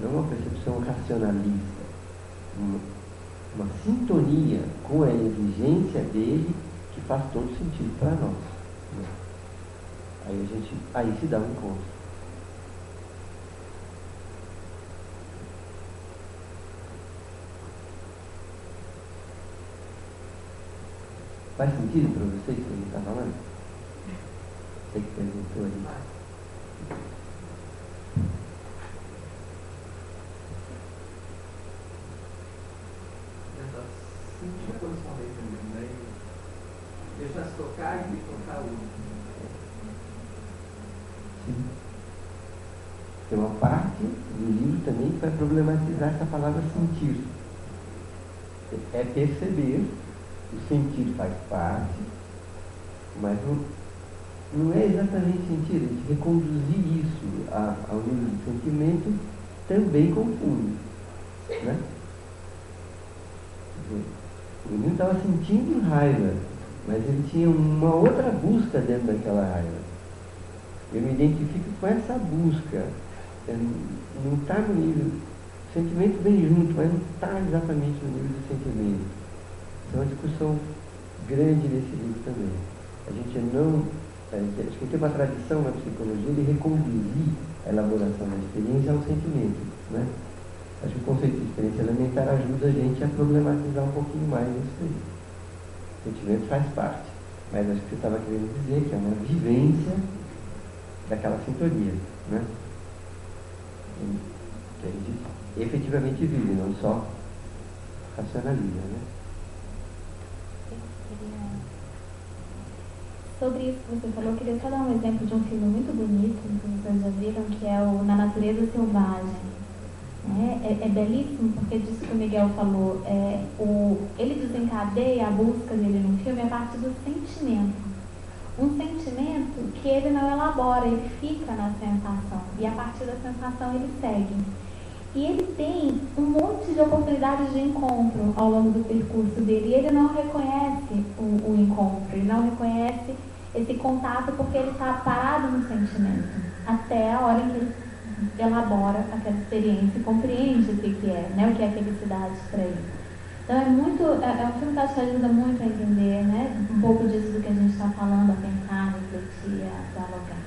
Não uma percepção racionalista, uma sintonia com a exigência dele que faz todo sentido para nós, né? Aí se dá um encontro. Faz sentido para vocês o que ele está falando? Você que perguntou ali. Sentir a posição dele também, né? Deixar se tocar e tocar o. Sim. Tem uma parte do livro também que vai problematizar essa palavra sentir. É perceber. O sentir faz parte, mas não é exatamente sentir. A gente reconduzir isso ao nível de sentimento também confunde, né? O menino estava sentindo raiva, mas ele tinha uma outra busca dentro daquela raiva. Eu me identifico com essa busca. Não está no nível. O sentimento vem junto, mas não está exatamente no nível do sentimento. Então, é uma discussão grande nesse livro também. Acho que tem uma tradição na psicologia de reconduzir a elaboração da experiência ao sentimento, né? Acho que o conceito de experiência elementar ajuda a gente a problematizar um pouquinho mais isso aí. O sentimento faz parte, mas acho que você estava querendo dizer que é uma vivência daquela sintonia, né? Que a gente efetivamente vive, não só racionaliza, né? Sobre isso que você falou, eu queria só dar um exemplo de um filme muito bonito, que vocês já viram, que é o Na Natureza Selvagem. É belíssimo porque disso que o Miguel falou, ele desencadeia a busca dele no filme a partir do sentimento. Um sentimento que ele não elabora, ele fica na sensação, e a partir da sensação ele segue. E ele tem um monte de oportunidades de encontro ao longo do percurso dele, e ele não reconhece o encontro, ele não reconhece esse contato porque ele está parado no sentimento, até a hora em que ele elabora aquela experiência e compreende o que é, né, o que é felicidade para ele. Então é um filme que acho que ajuda muito a entender, né, um pouco disso do que a gente está falando, a pensar, a refletir, a dialogar.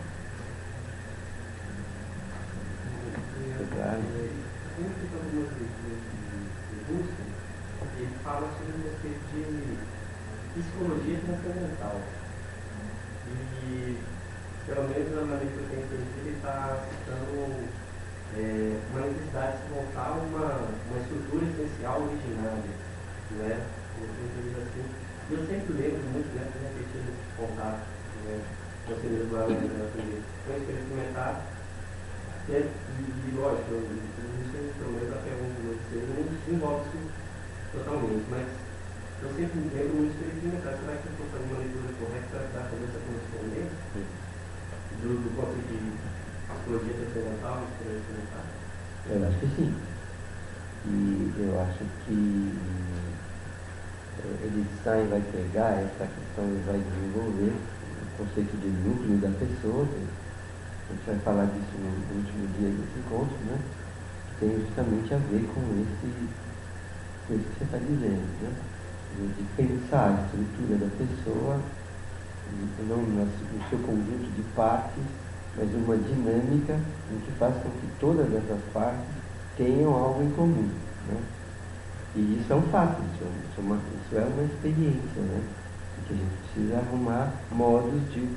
Ele fala sobre uma espécie de psicologia transcendental. E na leitura que ele está citando uma necessidade de montar uma estrutura essencial originária, né? Assim. Eu sempre lembro muito, né, de repetir esse contato, né? Você mesmo lá na primeira. Então, experimentar, e lógico, isso pelo menos até onde você não desenvolve isso totalmente, mas eu sempre lembro muito de experimentar. Será que eu estou fazendo uma leitura correta? Será que dá para fazer essa correspondência do conceito de psicologia transcendental e psicologia experimental? Eu acho que sim. E eu acho que Edstein vai pegar essa questão e vai desenvolver o conceito de núcleo da pessoa. A gente vai falar disso no último dia desse encontro, né? Que tem justamente a ver com isso que você está dizendo, né? De pensar a estrutura da pessoa, não no seu conjunto de partes, mas uma dinâmica em que faz com que todas essas partes tenham algo em comum, né? E isso é um fato, isso é uma experiência, né? E que a gente precisa arrumar modos de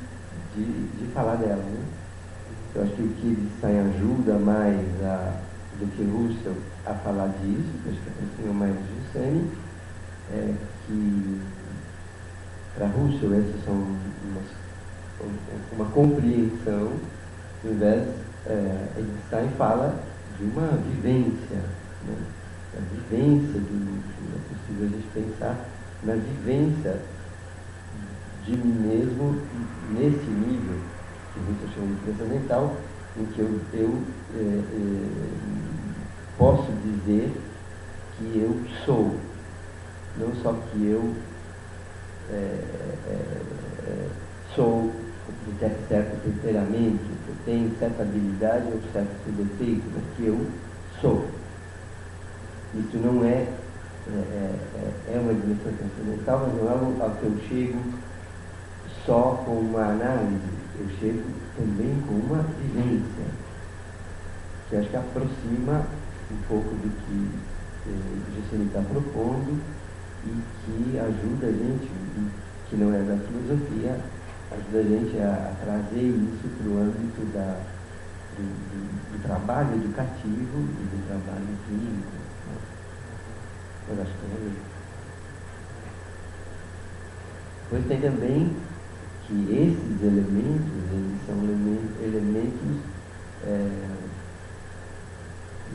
falar dela, né? Eu acho que o que Edstein ajuda mais do que Russell a falar disso, que eu acho que aproxima mais de Giussani, é que para Russell essas são uma compreensão, ao invés, Edstein fala de uma vivência, né? A vivência do núcleo. É possível a gente pensar na vivência de mim mesmo nesse nível que Russell chama de transcendental, em que eu posso dizer que eu sou, não só que eu sou de certo temperamento, que eu tenho certa habilidade ou certo defeito, mas que eu sou. Isso não é uma dimensão transcendental, mas não é algo que eu chego só com uma análise, eu chego também com uma vivência, que acho que aproxima um pouco do que Giussani está propondo e que ajuda a gente, que não é da filosofia, ajuda a gente a trazer isso para o âmbito do trabalho educativo e do trabalho clínico. Né? Eu acho que é isso. Depois tem também que esses elementos, eles são elementos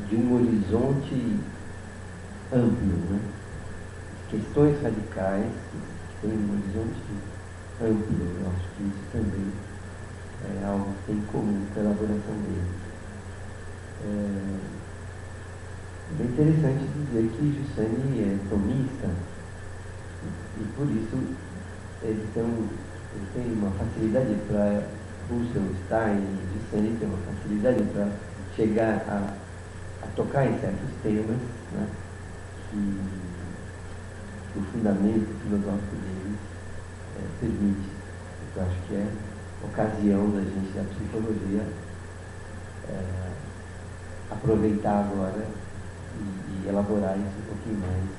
de um horizonte amplo, né? Questões radicais que têm um horizonte amplo. Eu acho que isso também é algo que tem em comum com a elaboração deles. É bem interessante dizer que Giussani é tomista e por isso ele tem uma facilidade para Russell, Stein e Giussani tem uma facilidade para chegar a tocar em certos temas, né, que o fundamento filosófico deles permite. Eu acho que é ocasião da gente, da psicologia, aproveitar agora e elaborar isso um pouquinho mais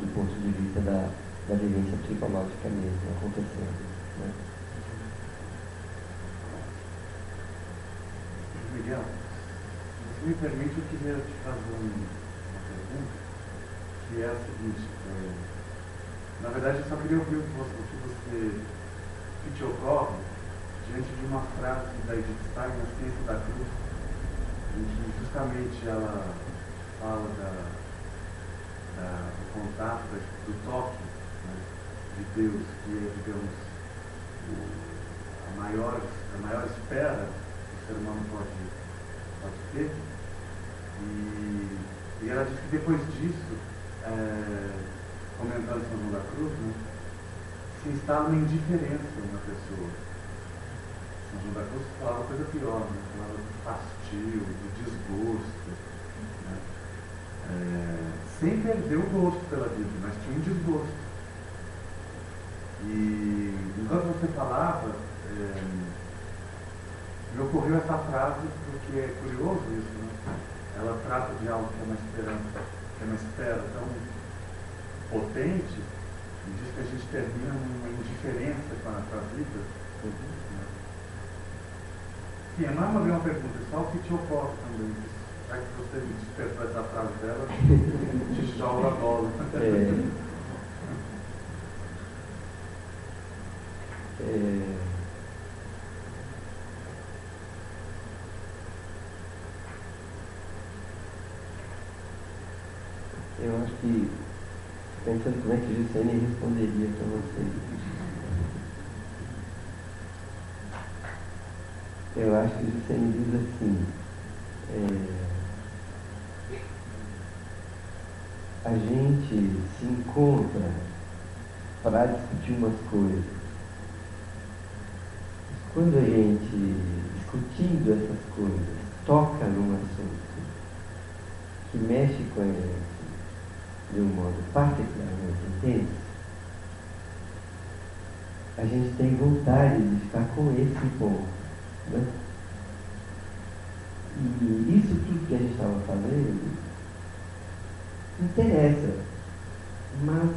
do ponto de vista da vivência psicológica mesmo acontecendo, né? Miguel, se me permite, eu queria te fazer uma pergunta, que é a seguinte. Na verdade, eu só queria ouvir o que te ocorre diante de uma frase da Edith Stein, na Ciência da Cruz, em que justamente ela fala do contato, do toque, né, de Deus, que é, digamos, a maior esfera que o ser humano pode ter. E ela diz que depois disso, comentando São João da Cruz, né, se instala uma indiferença na pessoa. São João da Cruz falava coisa pior, né? Falava do fastio, do desgosto, né? Sem perder o gosto pela vida, mas tinha um desgosto. E enquanto você falava, me ocorreu essa frase, porque é curioso isso, né? Ela trata de algo que é uma esperança, que é uma espera tão potente, e diz que a gente termina numa indiferença com a vida. Sim, não é uma pergunta, é só o que te ocorre também. Já que você me despertou essa frase dela, te joga a bola. Eu acho que, pensando como é que Juscelino responderia para você. Eu acho que Juscelino diz assim, a gente se encontra para discutir umas coisas. Quando a gente, discutindo essas coisas, toca num assunto que mexe com a gente de um modo particularmente intenso, a gente tem vontade de ficar com esse ponto, né? E isso tudo que a gente estava fazendo interessa, mas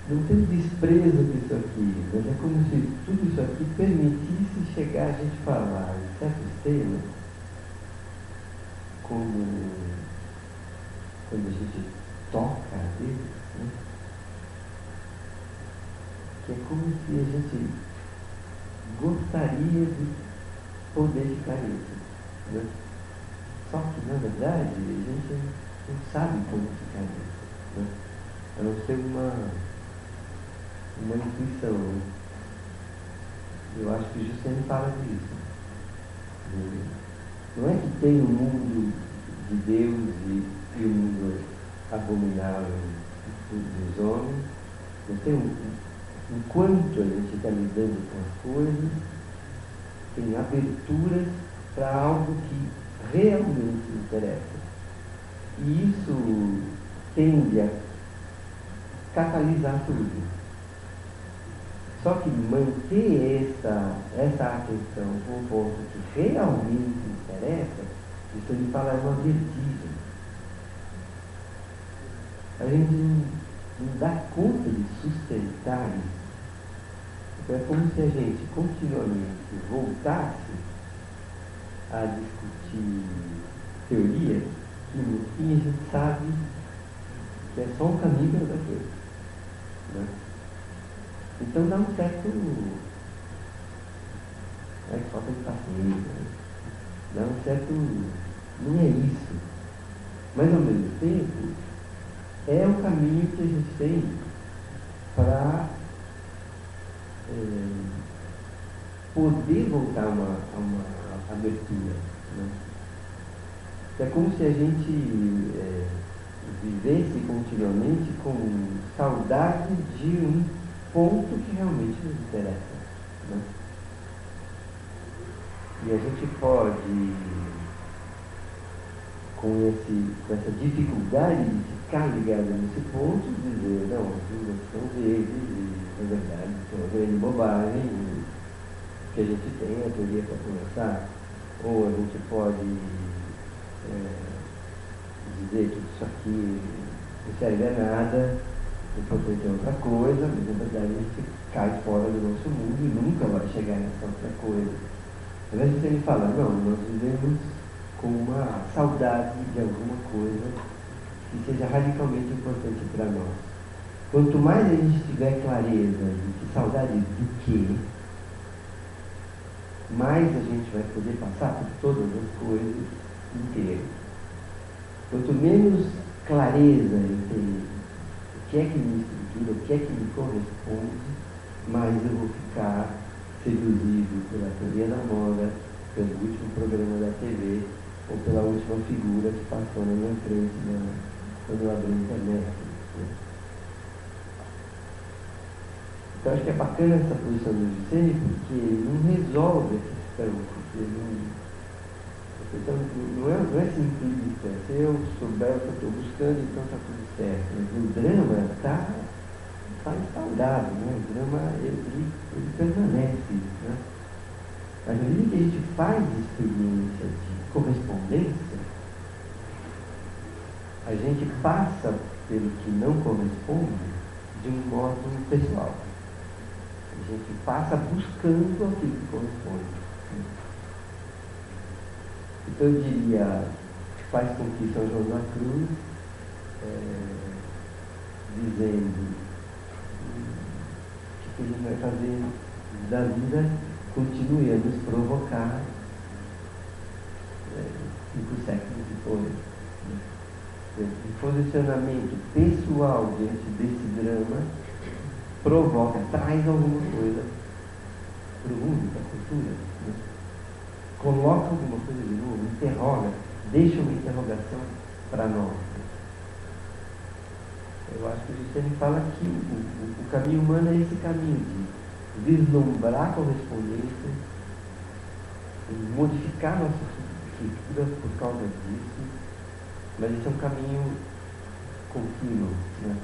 não tem desprezo por isso aqui, mas é como se tudo isso aqui permitisse chegar a gente falar em certos temas, como quando a gente toca eles, né? Que é como se a gente gostaria de poder ficar nisso, né? Só que, na verdade, a gente não sabe como ficar nisso, né? A não ser uma intuição, né? Eu acho que Juscelino fala disso. Não é que tem um mundo de Deus e um mundo abominável dos homens. Não tem enquanto a gente está lidando com as coisas, tem aberturas para algo que realmente interessa. E isso tende a catalisar tudo. Só que manter essa atenção com o ponto que realmente interessa, isso ele fala é uma vertigem. A gente não dá conta de sustentar isso. Então é como se a gente continuamente voltasse a discutir teorias que no fim a gente sabe que é só um caminho para outra coisa, né? Então dá um certo falta de paciência, né? Dá um certo, não é isso, mas ao mesmo tempo é o caminho que a gente tem para poder voltar a uma abertura, né? É como se a gente vivesse continuamente com saudade de um ponto que realmente nos interessa, né? E a gente pode, com essa dificuldade de ficar ligado nesse ponto, dizer, não, as duas são verdes e, na verdade, são uma grande bobagem, que a gente tem a teoria para começar. Ou a gente pode dizer que isso aqui não serve a nada, importante é outra coisa, mas na verdade a gente cai fora do nosso mundo e nunca vai chegar nessa outra coisa. Às vezes ele fala, não, nós vivemos com uma saudade de alguma coisa que seja radicalmente importante para nós. Quanto mais a gente tiver clareza de que saudade do quê, mais a gente vai poder passar por todas as coisas inteiras. Quanto menos clareza eu tenho o que é que me estrutura, o que é que me corresponde, mais eu vou ficar seduzido pela teoria da moda, pelo último programa da TV, ou pela última figura que passou na minha frente quando eu abri a internet. Então acho que é bacana essa posição do Juscelino, porque ele não resolve essa questão, porque então, não é simplista, se eu souber o que eu estou buscando, então está tudo certo. Mas o drama está instaurado, né? O drama ele permanece, né? Mas à medida que a gente faz experiência de correspondência, a gente passa pelo que não corresponde de um modo pessoal. gente passa buscando aquilo que corresponde. Então eu diria, faz com que São João da Cruz, dizendo que a gente vai fazer da vida, continue a nos provocar 5 séculos depois. O posicionamento pessoal diante desse drama provoca, traz alguma coisa para o mundo, para a cultura, né? Coloca alguma coisa de novo, interroga, deixa uma interrogação para nós. Eu acho que o Juscelino fala que o caminho humano é esse caminho de vislumbrar correspondência, modificar nossa estrutura por causa disso, mas esse é um caminho contínuo, né?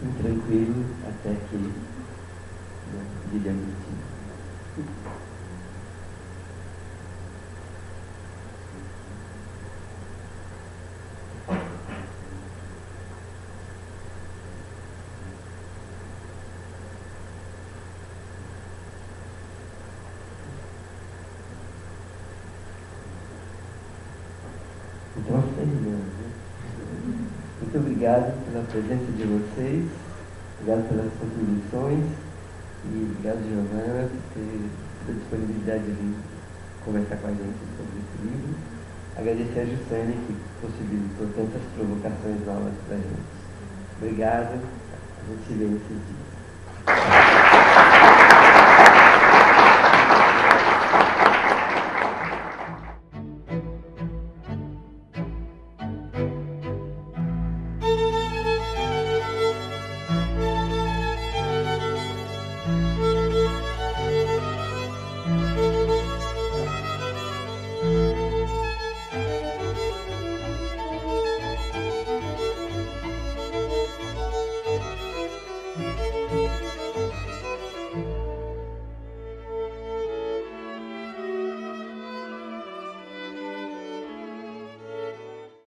Intranquilo até que, né, diria Agostinho. Então, terminamos, né? Muito obrigado pela presença de vocês, obrigado pelas contribuições e obrigado, Giovana, pela disponibilidade de vir conversar com a gente sobre esse livro. Agradecer a Jussane, que possibilitou tantas provocações novas para a gente. Obrigado, a gente se vê nesses dias.